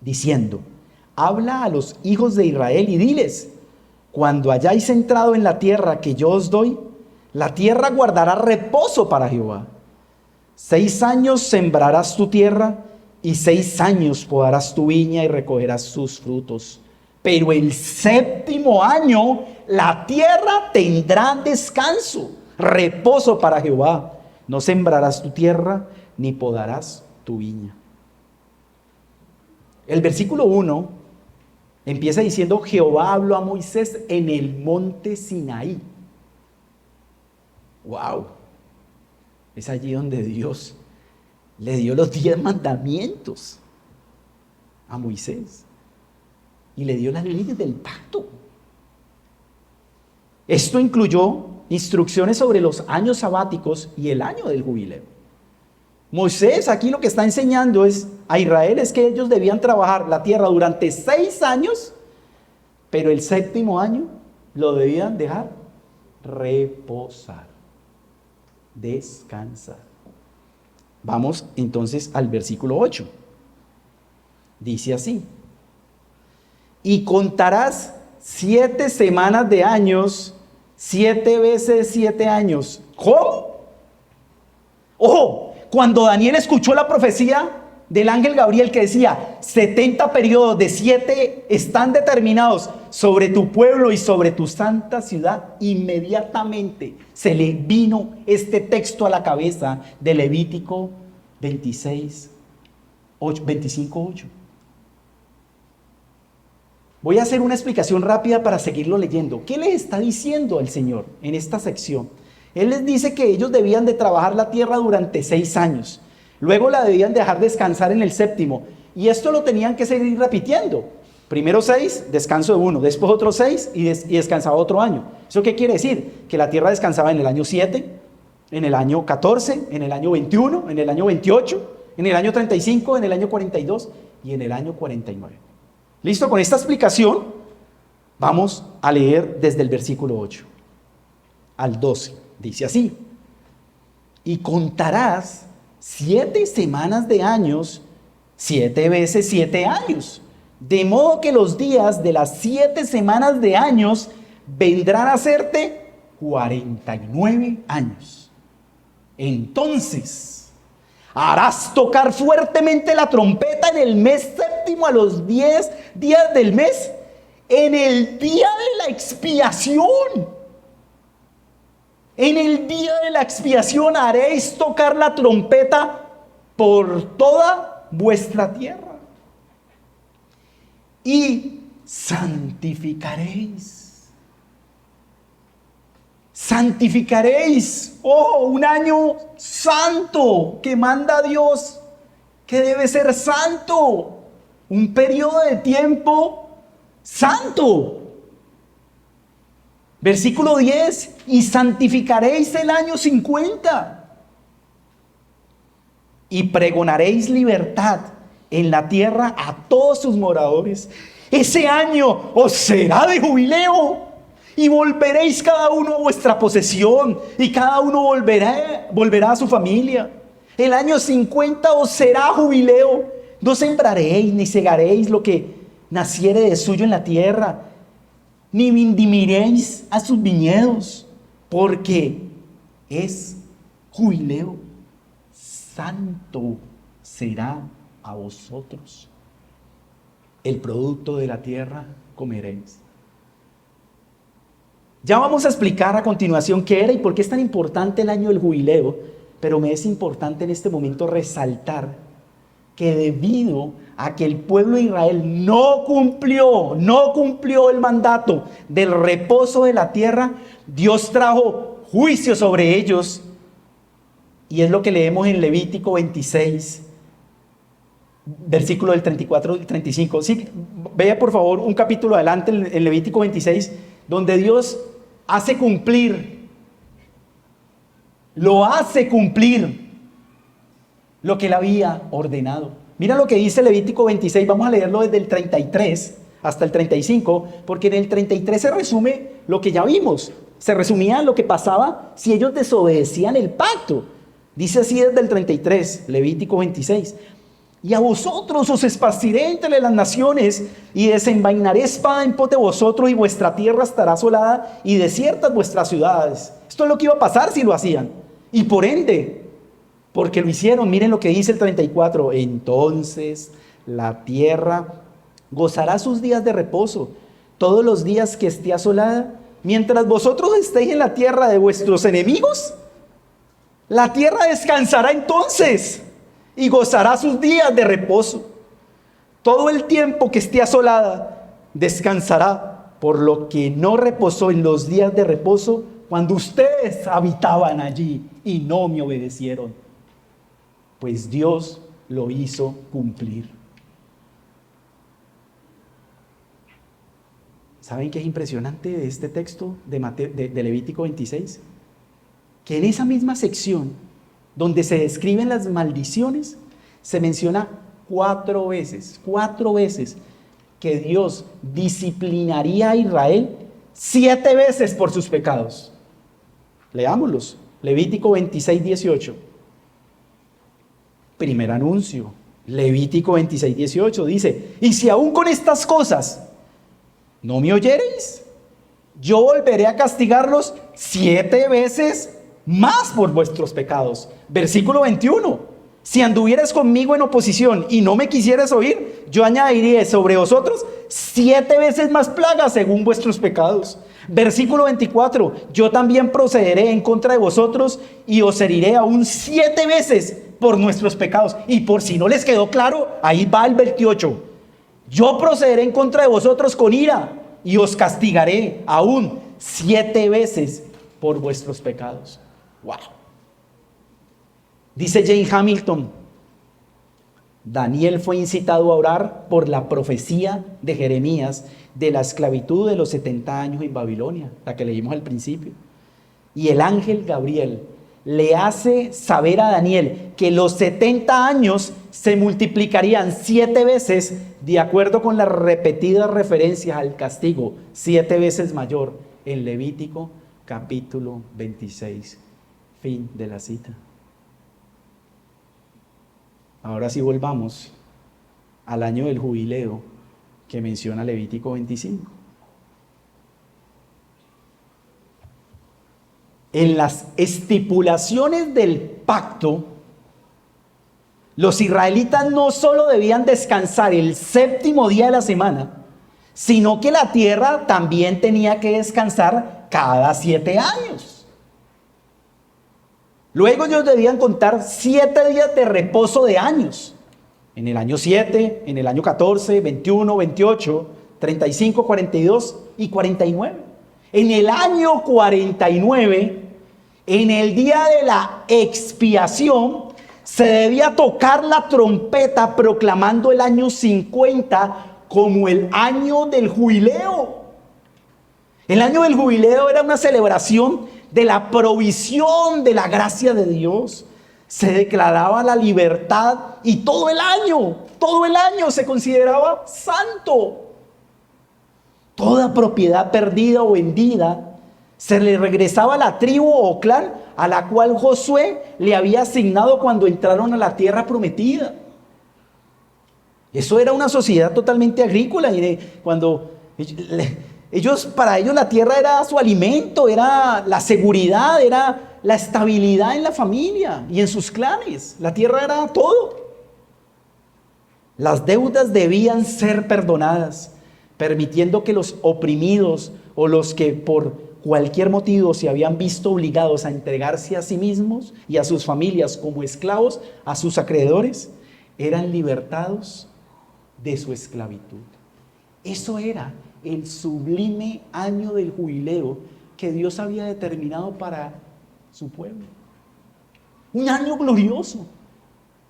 diciendo: habla a los hijos de Israel y diles: cuando hayáis entrado en la tierra que yo os doy, la tierra guardará reposo para Jehová. 6 años sembrarás tu tierra, y 6 años podarás tu viña y recogerás sus frutos. Pero el 7º año la tierra tendrá descanso, reposo para Jehová. No sembrarás tu tierra, ni podarás tu viña. El versículo 1 empieza diciendo: Jehová habló a Moisés en el monte Sinaí. ¡Wow! Es allí donde Dios le dio los 10 mandamientos a Moisés y le dio las leyes del pacto. Esto incluyó instrucciones sobre los años sabáticos y el año del jubileo. Moisés aquí lo que está enseñando a Israel es que ellos debían trabajar la tierra durante 6 años, pero el 7º año lo debían dejar reposar, descansar. Vamos entonces al versículo 8. Dice así: y contarás 7 semanas de años, 7 veces 7 años. ¿Cómo? ¡Ojo! Cuando Daniel escuchó la profecía del ángel Gabriel que decía 70 periodos de 7 están determinados sobre tu pueblo y sobre tu santa ciudad, inmediatamente se le vino este texto a la cabeza de Levítico 25:8. Voy a hacer una explicación rápida para seguirlo leyendo. ¿Qué les está diciendo el Señor en esta sección? Él les dice que ellos debían de trabajar la tierra durante 6 años. Luego la debían dejar descansar en el 7º. Y esto lo tenían que seguir repitiendo. Primero 6, descanso de 1. Después otro 6 y descansaba otro año. ¿Eso qué quiere decir? Que la tierra descansaba en el año 7, en el año 14, en el año 21, en el año 28, en el año 35, en el año 42 y en el año 49. ¿Listo? Con esta explicación vamos a leer desde el versículo 8 al 12. Dice así: y contarás 7 semanas de años, 7 veces 7 años, de modo que los días de las 7 semanas de años vendrán a hacerte 49 años. Entonces harás tocar fuertemente la trompeta en el mes 7º a los 10 días del mes, en el día de la expiación. En el día de la expiación haréis tocar la trompeta por toda vuestra tierra. Y santificaréis. Santificaréis. Oh, un año santo que manda Dios, que debe ser santo. Un periodo de tiempo santo. Versículo 10, y santificaréis el año 50, y pregonaréis libertad en la tierra a todos sus moradores. Ese año os será de jubileo, y volveréis cada uno a vuestra posesión, y cada uno volverá a su familia. El año 50 os será jubileo, no sembraréis ni segaréis lo que naciere de suyo en la tierra, ni vendimiréis a sus viñedos, porque es jubileo, santo será a vosotros. El producto de la tierra comeréis. Ya vamos a explicar a continuación qué era y por qué es tan importante el año del jubileo, pero me es importante en este momento resaltar que debido a que el pueblo de Israel no cumplió el mandato del reposo de la tierra, Dios trajo juicio sobre ellos. Y es lo que leemos en Levítico 26, versículo del 34 y 35. Sí, vea por favor un capítulo adelante en Levítico 26, donde Dios lo hace cumplir lo que él había ordenado. Mira lo que dice Levítico 26, vamos a leerlo desde el 33 hasta el 35, porque en el 33 se resume lo que ya vimos, se resumía lo que pasaba si ellos desobedecían el pacto. Dice así desde el 33, Levítico 26, y a vosotros os esparciré entre las naciones, y desenvainaré espada en pos de vosotros, y vuestra tierra estará asolada, y desiertas vuestras ciudades. Esto es lo que iba a pasar si lo hacían, y por ende, porque lo hicieron, miren lo que dice el 34, entonces la tierra gozará sus días de reposo, todos los días que esté asolada, mientras vosotros estéis en la tierra de vuestros enemigos, la tierra descansará entonces, y gozará sus días de reposo. Todo el tiempo que esté asolada, descansará, por lo que no reposó en los días de reposo cuando ustedes habitaban allí y no me obedecieron. Pues Dios lo hizo cumplir. ¿Saben qué es impresionante de este texto de Levítico 26? Que en esa misma sección, donde se describen las maldiciones, se menciona 4 veces que Dios disciplinaría a Israel 7 veces por sus pecados. Leámoslos. Levítico 26, 18. Primer anuncio. Levítico 26, 18 dice: y si aún con estas cosas no me oyereis, yo volveré a castigarlos 7 veces más por vuestros pecados. Versículo 21. Si anduvieras conmigo en oposición y no me quisieras oír, yo añadiré sobre vosotros 7 veces más plagas según vuestros pecados. Versículo 24. Yo también procederé en contra de vosotros y os heriré aún 7 veces por nuestros pecados. Y por si no les quedó claro, ahí va el 28. Yo procederé en contra de vosotros con ira y os castigaré aún 7 veces por vuestros pecados. Wow. Dice Jane Hamilton: Daniel fue incitado a orar por la profecía de Jeremías de la esclavitud de los 70 años en Babilonia, la que leímos al principio. Y el ángel Gabriel le hace saber a Daniel que los 70 años se multiplicarían 7 veces de acuerdo con las repetidas referencias al castigo 7 veces mayor en Levítico capítulo 26. Fin de la cita. Ahora sí volvamos al año del jubileo que menciona Levítico 25. En las estipulaciones del pacto, los israelitas no solo debían descansar el 7º día de la semana, sino que la tierra también tenía que descansar cada 7 años. Luego ellos debían contar 7 días de reposo de años. En el año 7, en el año 14, 21, 28, 35, 42 y 49. En el año 49, en el día de la expiación, se debía tocar la trompeta proclamando el año 50 como el año del jubileo. El año del jubileo era una celebración de la provisión de la gracia de Dios. Se declaraba la libertad y todo el año se consideraba santo. Toda propiedad perdida o vendida se le regresaba a la tribu o clan a la cual Josué le había asignado cuando entraron a la tierra prometida. Eso era una sociedad totalmente agrícola y cuando para ellos la tierra era su alimento, era la seguridad, era la estabilidad en la familia y en sus clanes. La tierra era todo. Las deudas debían ser perdonadas, permitiendo que los oprimidos o los que por cualquier motivo se habían visto obligados a entregarse a sí mismos y a sus familias como esclavos a sus acreedores, eran libertados de su esclavitud. Eso era el sublime año del jubileo que Dios había determinado para su pueblo. Un año glorioso,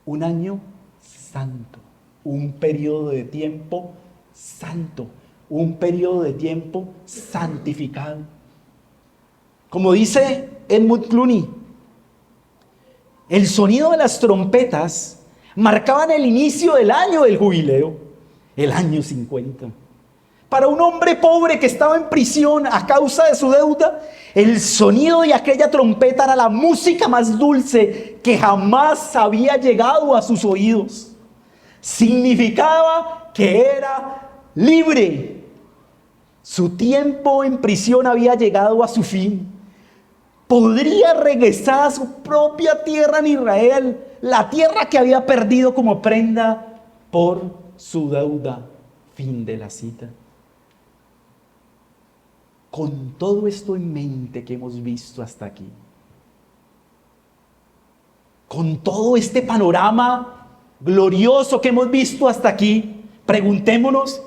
un año santo, un periodo de tiempo santo, un periodo de tiempo santificado. Como dice Edmund Clooney, el sonido de las trompetas marcaban el inicio del año del jubileo, el año 50. Para un hombre pobre que estaba en prisión a causa de su deuda, el sonido de aquella trompeta era la música más dulce que jamás había llegado a sus oídos. Significaba que era libre. Su tiempo en prisión había llegado a su fin. Podría regresar a su propia tierra en Israel, la tierra que había perdido como prenda por su deuda. Fin de la cita. Con todo esto en mente que hemos visto hasta aquí, con todo este panorama glorioso que hemos visto hasta aquí, preguntémonos,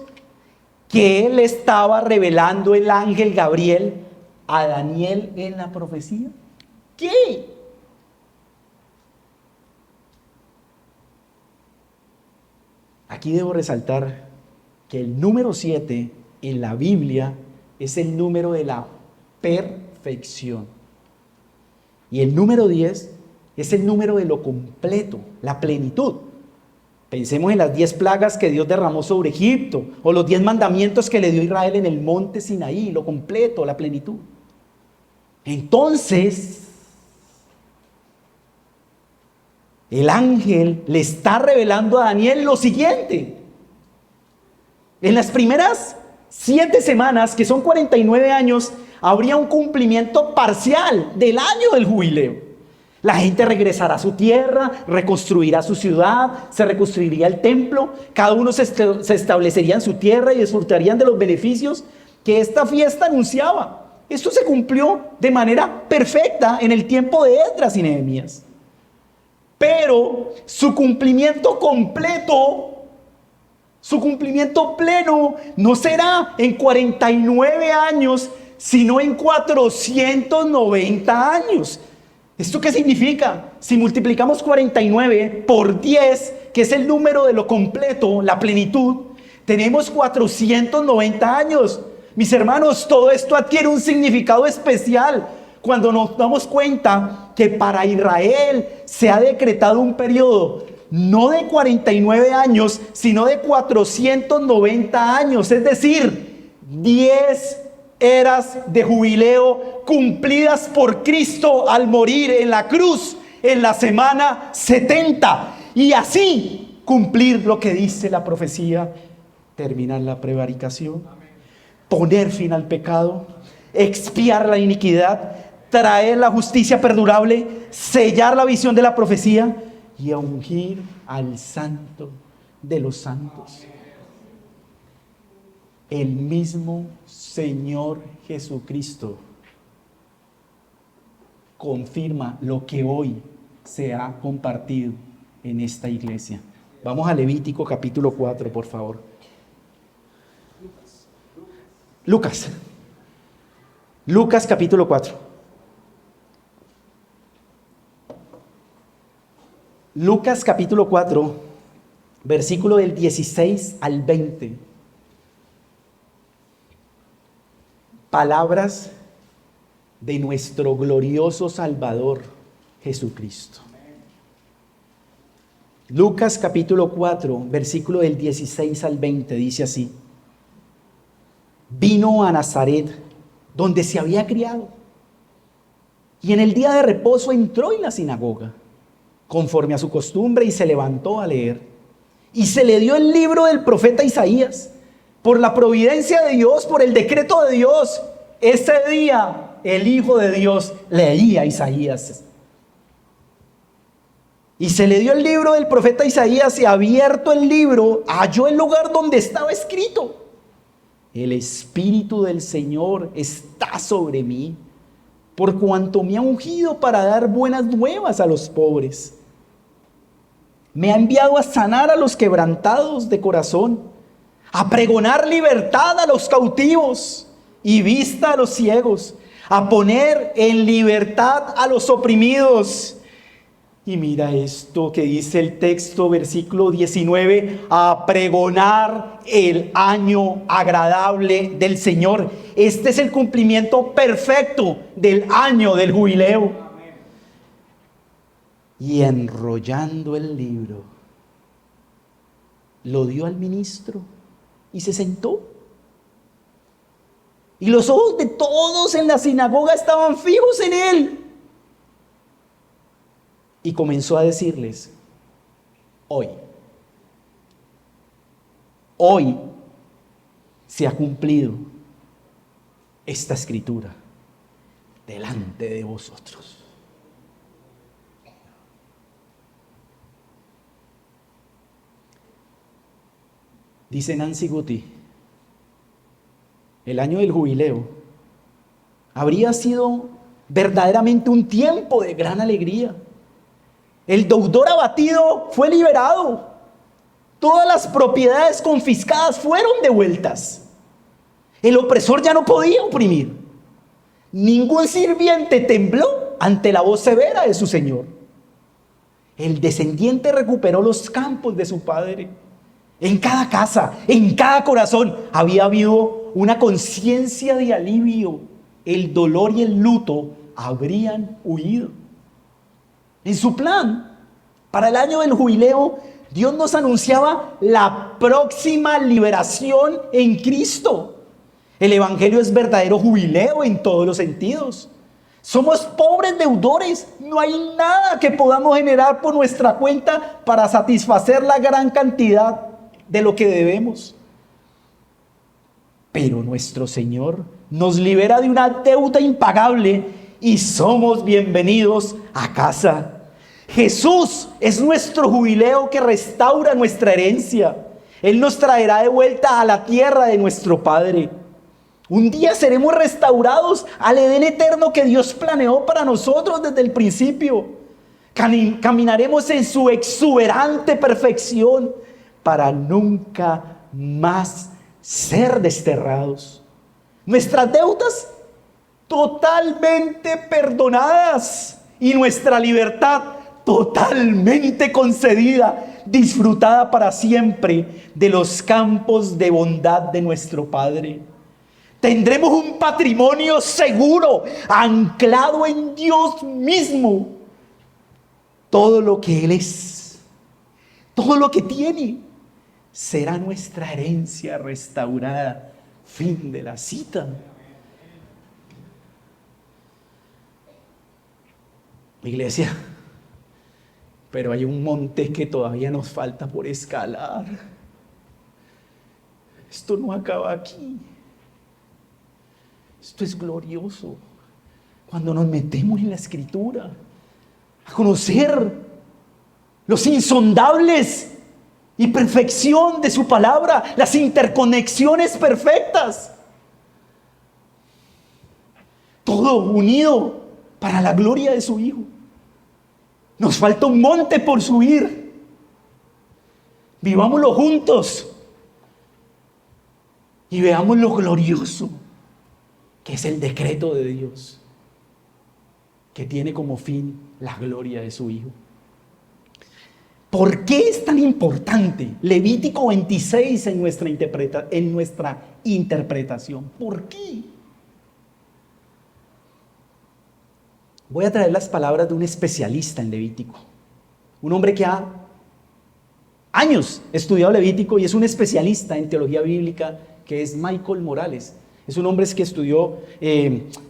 ¿qué le estaba revelando el ángel Gabriel a Daniel en la profecía? ¿Qué? Aquí debo resaltar que el número 7 en la Biblia es el número de la perfección. Y el número 10 es el número de lo completo, la plenitud. Pensemos en las 10 plagas que Dios derramó sobre Egipto, o los 10 mandamientos que le dio a Israel en el monte Sinaí, lo completo, la plenitud. Entonces, el ángel le está revelando a Daniel lo siguiente. En las primeras 7 semanas, que son 49 años, habría un cumplimiento parcial del año del jubileo. La gente regresará a su tierra, reconstruirá su ciudad, se reconstruiría el templo, cada uno se establecería en su tierra y disfrutarían de los beneficios que esta fiesta anunciaba. Esto se cumplió de manera perfecta en el tiempo de Esdras y Nehemías. Pero su cumplimiento completo, su cumplimiento pleno, no será en 49 años, sino en 490 años. ¿Esto qué significa? Si multiplicamos 49 por 10, que es el número de lo completo, la plenitud, tenemos 490 años. Mis hermanos, todo esto adquiere un significado especial cuando nos damos cuenta que para Israel se ha decretado un periodo no de 49 años, sino de 490 años, es decir, 10 eras de jubileo cumplidas por Cristo al morir en la cruz en la semana 70, y así cumplir lo que dice la profecía: terminar la prevaricación, poner fin al pecado, expiar la iniquidad, traer la justicia perdurable, sellar la visión de la profecía y ungir al Santo de los santos. El mismo Señor Jesucristo confirma lo que hoy se ha compartido en esta iglesia. Vamos a Levítico capítulo 4, por favor. Lucas capítulo 4. Lucas capítulo 4, versículo del 16 al 20. Palabras de nuestro glorioso Salvador Jesucristo. Lucas capítulo 4, versículo del 16 al 20, dice así: vino a Nazaret, donde se había criado, y en el día de reposo entró en la sinagoga, conforme a su costumbre, y se levantó a leer. Y se le dio el libro del profeta Isaías. Por la providencia de Dios, por el decreto de Dios, ese día el Hijo de Dios leía Isaías. Y se le dio el libro del profeta Isaías, y abierto el libro, halló el lugar donde estaba escrito: el Espíritu del Señor está sobre mí, por cuanto me ha ungido para dar buenas nuevas a los pobres. Me ha enviado a sanar a los quebrantados de corazón, a pregonar libertad a los cautivos y vista a los ciegos, a poner en libertad a los oprimidos. Y mira esto que dice el texto, versículo 19: a pregonar el año agradable del Señor. Este es el cumplimiento perfecto del año del jubileo. Y enrollando el libro, lo dio al ministro y se sentó. Y los ojos de todos en la sinagoga estaban fijos en él. Y comenzó a decirles: hoy se ha cumplido esta escritura delante de vosotros. Dice Nancy Guti, el año del jubileo habría sido verdaderamente un tiempo de gran alegría, El deudor abatido fue liberado. Todas las propiedades confiscadas fueron devueltas. El opresor ya no podía oprimir. Ningún sirviente tembló ante la voz severa de su señor. El descendiente recuperó los campos de su padre. En cada casa, en cada corazón había habido una conciencia de alivio. El dolor y el luto habrían huido. En su plan, para el año del jubileo, Dios nos anunciaba la próxima liberación en Cristo. El evangelio es verdadero jubileo en todos los sentidos. Somos pobres deudores. No hay nada que podamos generar por nuestra cuenta para satisfacer la gran cantidad de lo que debemos. Pero nuestro Señor nos libera de una deuda impagable y somos bienvenidos a casa. Jesús es nuestro jubileo que restaura nuestra herencia. Él nos traerá de vuelta a la tierra de nuestro Padre. Un día seremos restaurados al Edén eterno que Dios planeó para nosotros desde el principio. Caminaremos en su exuberante perfección para nunca más ser desterrados. Nuestras deudas totalmente perdonadas y nuestra libertad totalmente concedida, disfrutada para siempre de los campos de bondad de nuestro Padre. Tendremos un patrimonio seguro, anclado en Dios mismo. Todo lo que Él es, todo lo que tiene, será nuestra herencia restaurada. Fin de la cita. Iglesia, pero hay un monte que todavía nos falta por escalar. Esto no acaba aquí. Esto es glorioso. Cuando nos metemos en la Escritura, a conocer los insondables y perfección de su palabra, las interconexiones perfectas. Todo unido para la gloria de su Hijo. Nos falta un monte por subir. Vivámoslo juntos y veamos lo glorioso que es el decreto de Dios, que tiene como fin la gloria de su Hijo. ¿Por qué es tan importante Levítico 26 en nuestra interpretación? ¿Por qué? Voy a traer las palabras de un especialista en Levítico, un hombre que ha años estudiado Levítico y es un especialista en teología bíblica, que es Michael Morales. Es un hombre que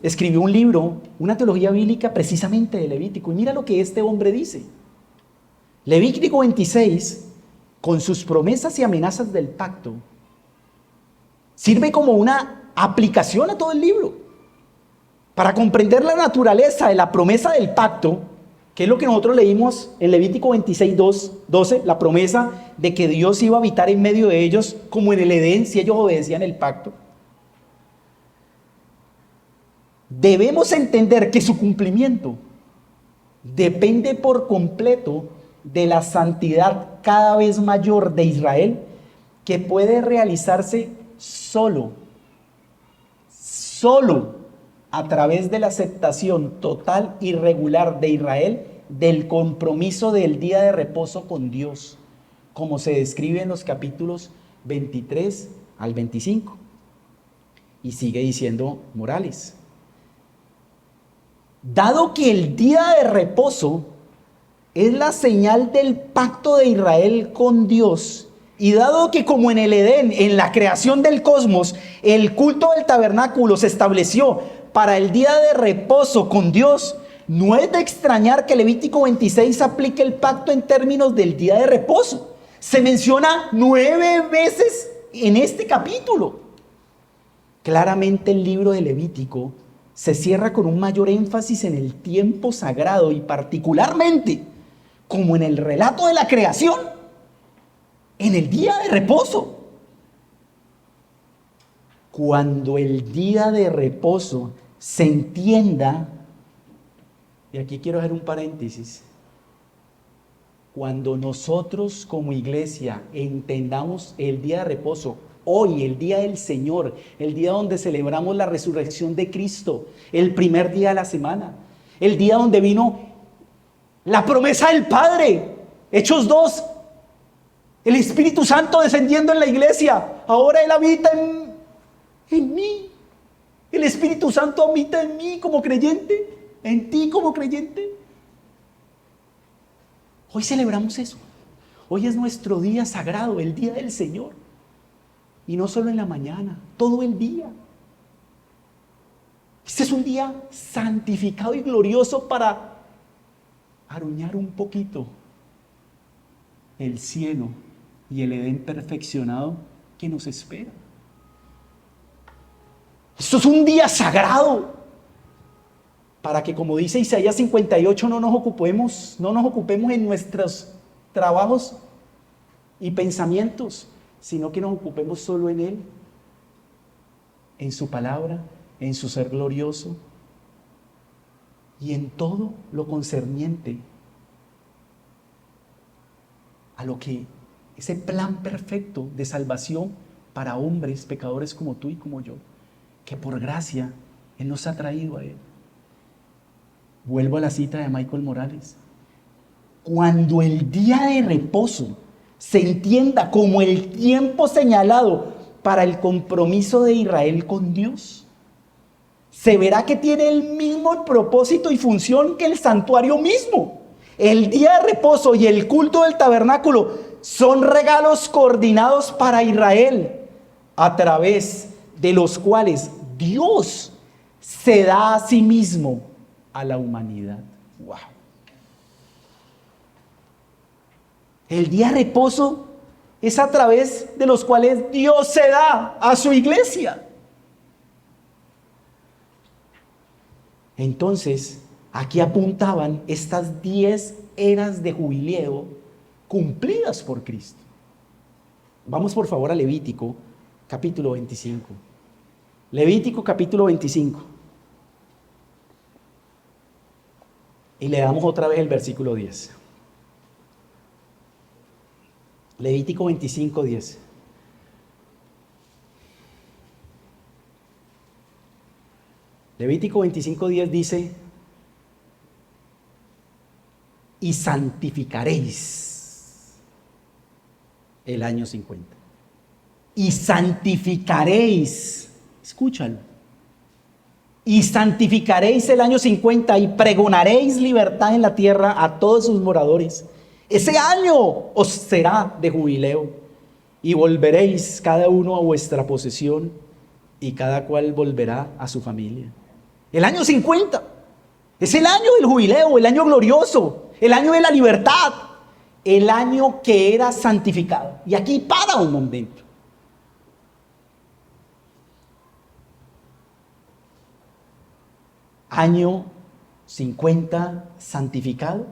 escribió un libro, una teología bíblica precisamente de Levítico. Y mira lo que este hombre dice. Levítico 26, con sus promesas y amenazas del pacto, sirve como una aplicación a todo el libro. Para comprender la naturaleza de la promesa del pacto, que es lo que nosotros leímos en Levítico 26, 12, la promesa de que Dios iba a habitar en medio de ellos, como en el Edén, si ellos obedecían el pacto. Debemos entender que su cumplimiento depende por completo de la santidad cada vez mayor de Israel, que puede realizarse solo a través de la aceptación total y regular de Israel del compromiso del día de reposo con Dios, como se describe en los capítulos 23 al 25. Y sigue diciendo Morales: dado que el día de reposo es la señal del pacto de Israel con Dios, y dado que como en el Edén, en la creación del cosmos, el culto del tabernáculo se estableció para el día de reposo con Dios, no es de extrañar que Levítico 26 aplique el pacto en términos del día de reposo. Se menciona 9 veces en este capítulo. Claramente el libro de Levítico se cierra con un mayor énfasis en el tiempo sagrado y particularmente, como en el relato de la creación, en el día de reposo. Cuando el día de reposo se entienda, y aquí quiero hacer un paréntesis, Cuando nosotros como iglesia entendamos el día de reposo, hoy, el día del Señor, el día donde celebramos la resurrección de Cristo, el primer día de la semana, el día donde vino la promesa del Padre, Hechos 2, el Espíritu Santo descendiendo en la iglesia, ahora Él habita en mí, el Espíritu Santo habita en mí como creyente, en ti como creyente. Hoy celebramos eso. Hoy es nuestro día sagrado, el día del Señor. Y no solo en la mañana, todo el día. Este es un día santificado y glorioso para aruñar un poquito el cielo y el Edén perfeccionado que nos espera. Esto es un día sagrado para que, como dice Isaías 58, no nos ocupemos en nuestros trabajos y pensamientos, sino que nos ocupemos solo en Él, en su palabra, en su ser glorioso y en todo lo concerniente a lo que ese plan perfecto de salvación para hombres pecadores como tú y como yo, que por gracia Él nos ha traído a Él. Vuelvo a la cita de Michael Morales. Cuando el día de reposo se entienda como el tiempo señalado para el compromiso de Israel con Dios, se verá que tiene el mismo propósito y función que el santuario mismo. El día de reposo y el culto del tabernáculo son regalos coordinados para Israel, a través de los cuales Dios se da a sí mismo a la humanidad. ¡Wow! El día de reposo es a través de los cuales Dios se da a su iglesia. Entonces, aquí apuntaban estas 10 eras de jubileo cumplidas por Cristo. Vamos por favor a Levítico, capítulo 25. Levítico, capítulo 25. Y le damos otra vez el versículo 10. Levítico 25, 10. Levítico 25, 10 dice: y santificaréis el año 50. Y santificaréis, escúchalo. Y santificaréis el año 50 y pregonaréis libertad en la tierra a todos sus moradores. Ese año os será de jubileo y volveréis cada uno a vuestra posesión y cada cual volverá a su familia. El año 50 es el año del jubileo, el año glorioso, el año de la libertad, el año que era santificado. Y aquí para un momento. Año 50 santificado,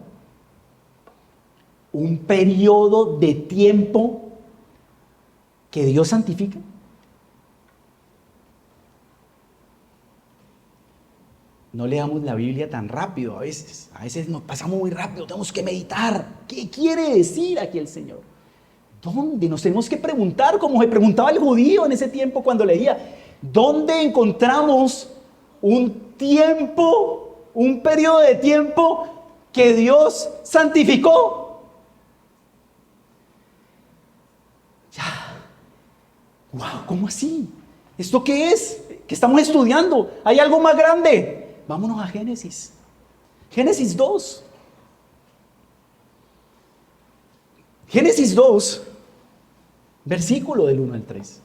un periodo de tiempo que Dios santifica. No leamos la Biblia tan rápido a veces nos pasamos muy rápido, tenemos que meditar. ¿Qué quiere decir aquí el Señor? ¿Dónde? Nos tenemos que preguntar, como se preguntaba el judío en ese tiempo cuando leía, ¿dónde encontramos un tiempo, un periodo de tiempo que Dios santificó? Ya. Wow, ¿cómo así? ¿Esto qué es? ¿Qué estamos estudiando? ¿Hay algo más grande? Vámonos a Génesis. Génesis 2. Génesis 2, versículo del 1 al 3.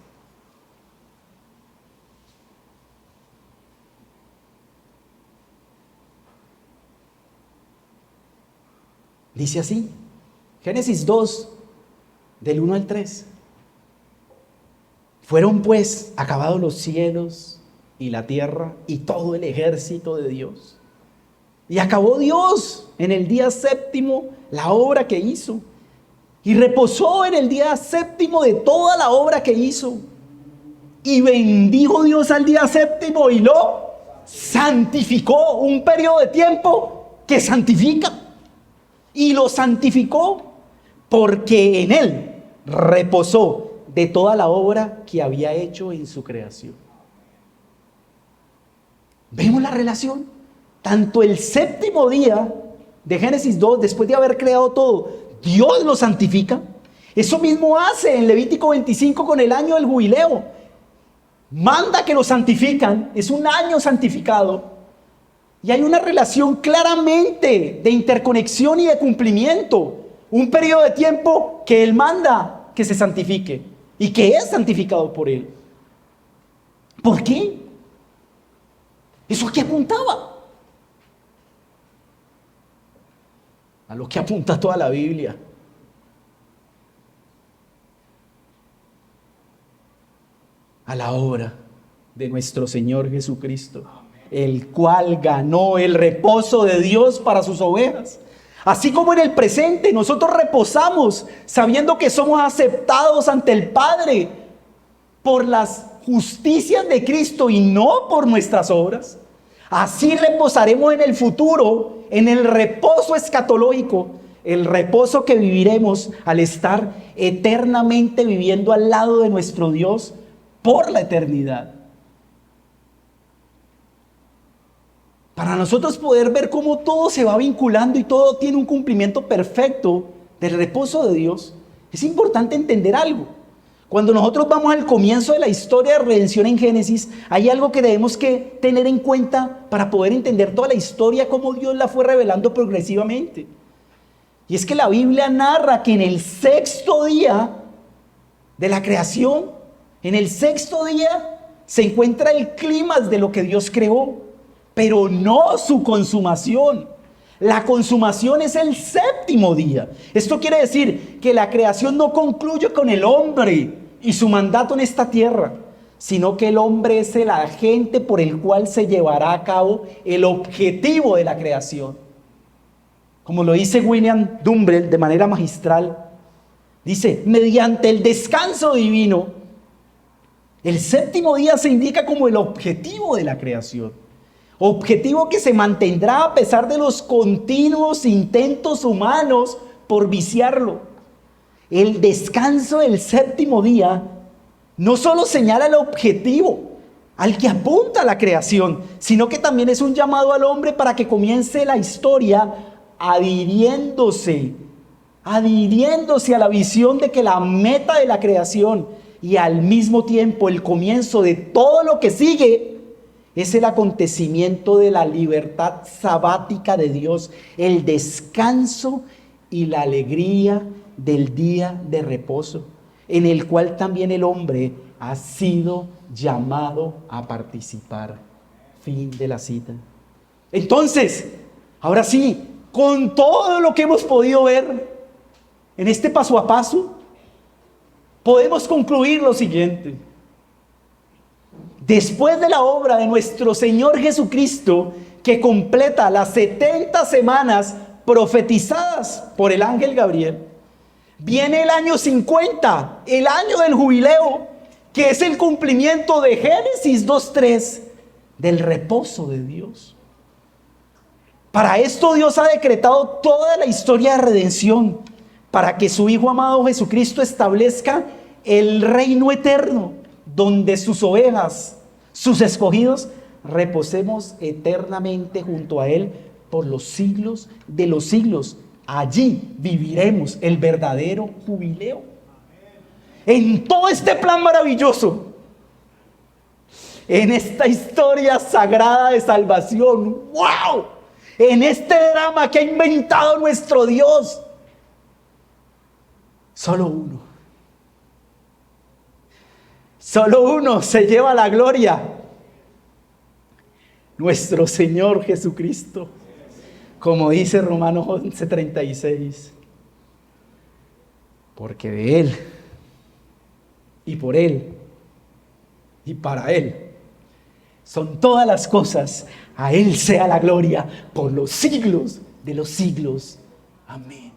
Dice así, Génesis 2, del 1 al 3. Fueron pues acabados los cielos y la tierra y todo el ejército de Dios. Y acabó Dios en el día séptimo la obra que hizo. Y reposó en el día séptimo de toda la obra que hizo. Y bendijo Dios al día séptimo y lo santificó. Un periodo de tiempo que santifica. Y lo santificó porque en Él reposó de toda la obra que había hecho en su creación. ¿Vemos la relación? Tanto el séptimo día de Génesis 2, después de haber creado todo, Dios lo santifica. Eso mismo hace en Levítico 25 con el año del jubileo. Manda que lo santifican, es un año santificado. Y hay una relación claramente de interconexión y de cumplimiento. Un periodo de tiempo que Él manda que se santifique y que es santificado por Él. ¿Por qué? ¿Eso a qué apuntaba? A lo que apunta toda la Biblia. A la obra de nuestro Señor Jesucristo, el cual ganó el reposo de Dios para sus ovejas. Así como en el presente nosotros reposamos sabiendo que somos aceptados ante el Padre por las justicias de Cristo y no por nuestras obras, así reposaremos en el futuro, en el reposo escatológico, el reposo que viviremos al estar eternamente viviendo al lado de nuestro Dios por la eternidad. Para nosotros poder ver cómo todo se va vinculando y todo tiene un cumplimiento perfecto del reposo de Dios, es importante entender algo. Cuando nosotros vamos al comienzo de la historia de redención en Génesis, hay algo que debemos que tener en cuenta para poder entender toda la historia, cómo Dios la fue revelando progresivamente. Y es que la Biblia narra que en el sexto día de la creación, en el sexto día se encuentra el clímax de lo que Dios creó, pero no su consumación. La consumación es el séptimo día. Esto quiere decir que la creación no concluye con el hombre y su mandato en esta tierra, sino que el hombre es el agente por el cual se llevará a cabo el objetivo de la creación. Como lo dice William Dumbrell de manera magistral, dice, mediante el descanso divino, el séptimo día se indica como el objetivo de la creación. Objetivo que se mantendrá a pesar de los continuos intentos humanos por viciarlo. El descanso del séptimo día no solo señala el objetivo al que apunta la creación, sino que también es un llamado al hombre para que comience la historia adhiriéndose a la visión de que la meta de la creación y al mismo tiempo el comienzo de todo lo que sigue es el acontecimiento de la libertad sabática de Dios, el descanso y la alegría del día de reposo, en el cual también el hombre ha sido llamado a participar. Fin de la cita. Entonces, ahora sí, con todo lo que hemos podido ver en este paso a paso, podemos concluir lo siguiente. Después de la obra de nuestro Señor Jesucristo, que completa las 70 semanas profetizadas por el ángel Gabriel, viene el año 50, el año del jubileo, que es el cumplimiento de Génesis 2:3, del reposo de Dios. Para esto Dios ha decretado toda la historia de redención, para que su Hijo amado Jesucristo establezca el reino eterno, donde sus ovejas, sus escogidos, reposemos eternamente junto a Él por los siglos de los siglos. Allí viviremos el verdadero jubileo. En todo este plan maravilloso, en esta historia sagrada de salvación, ¡wow! En este drama que ha inventado nuestro Dios, solo uno se lleva la gloria: nuestro Señor Jesucristo. Como dice Romanos 11:36, porque de Él, y por Él, y para Él son todas las cosas. A Él sea la gloria por los siglos de los siglos. Amén.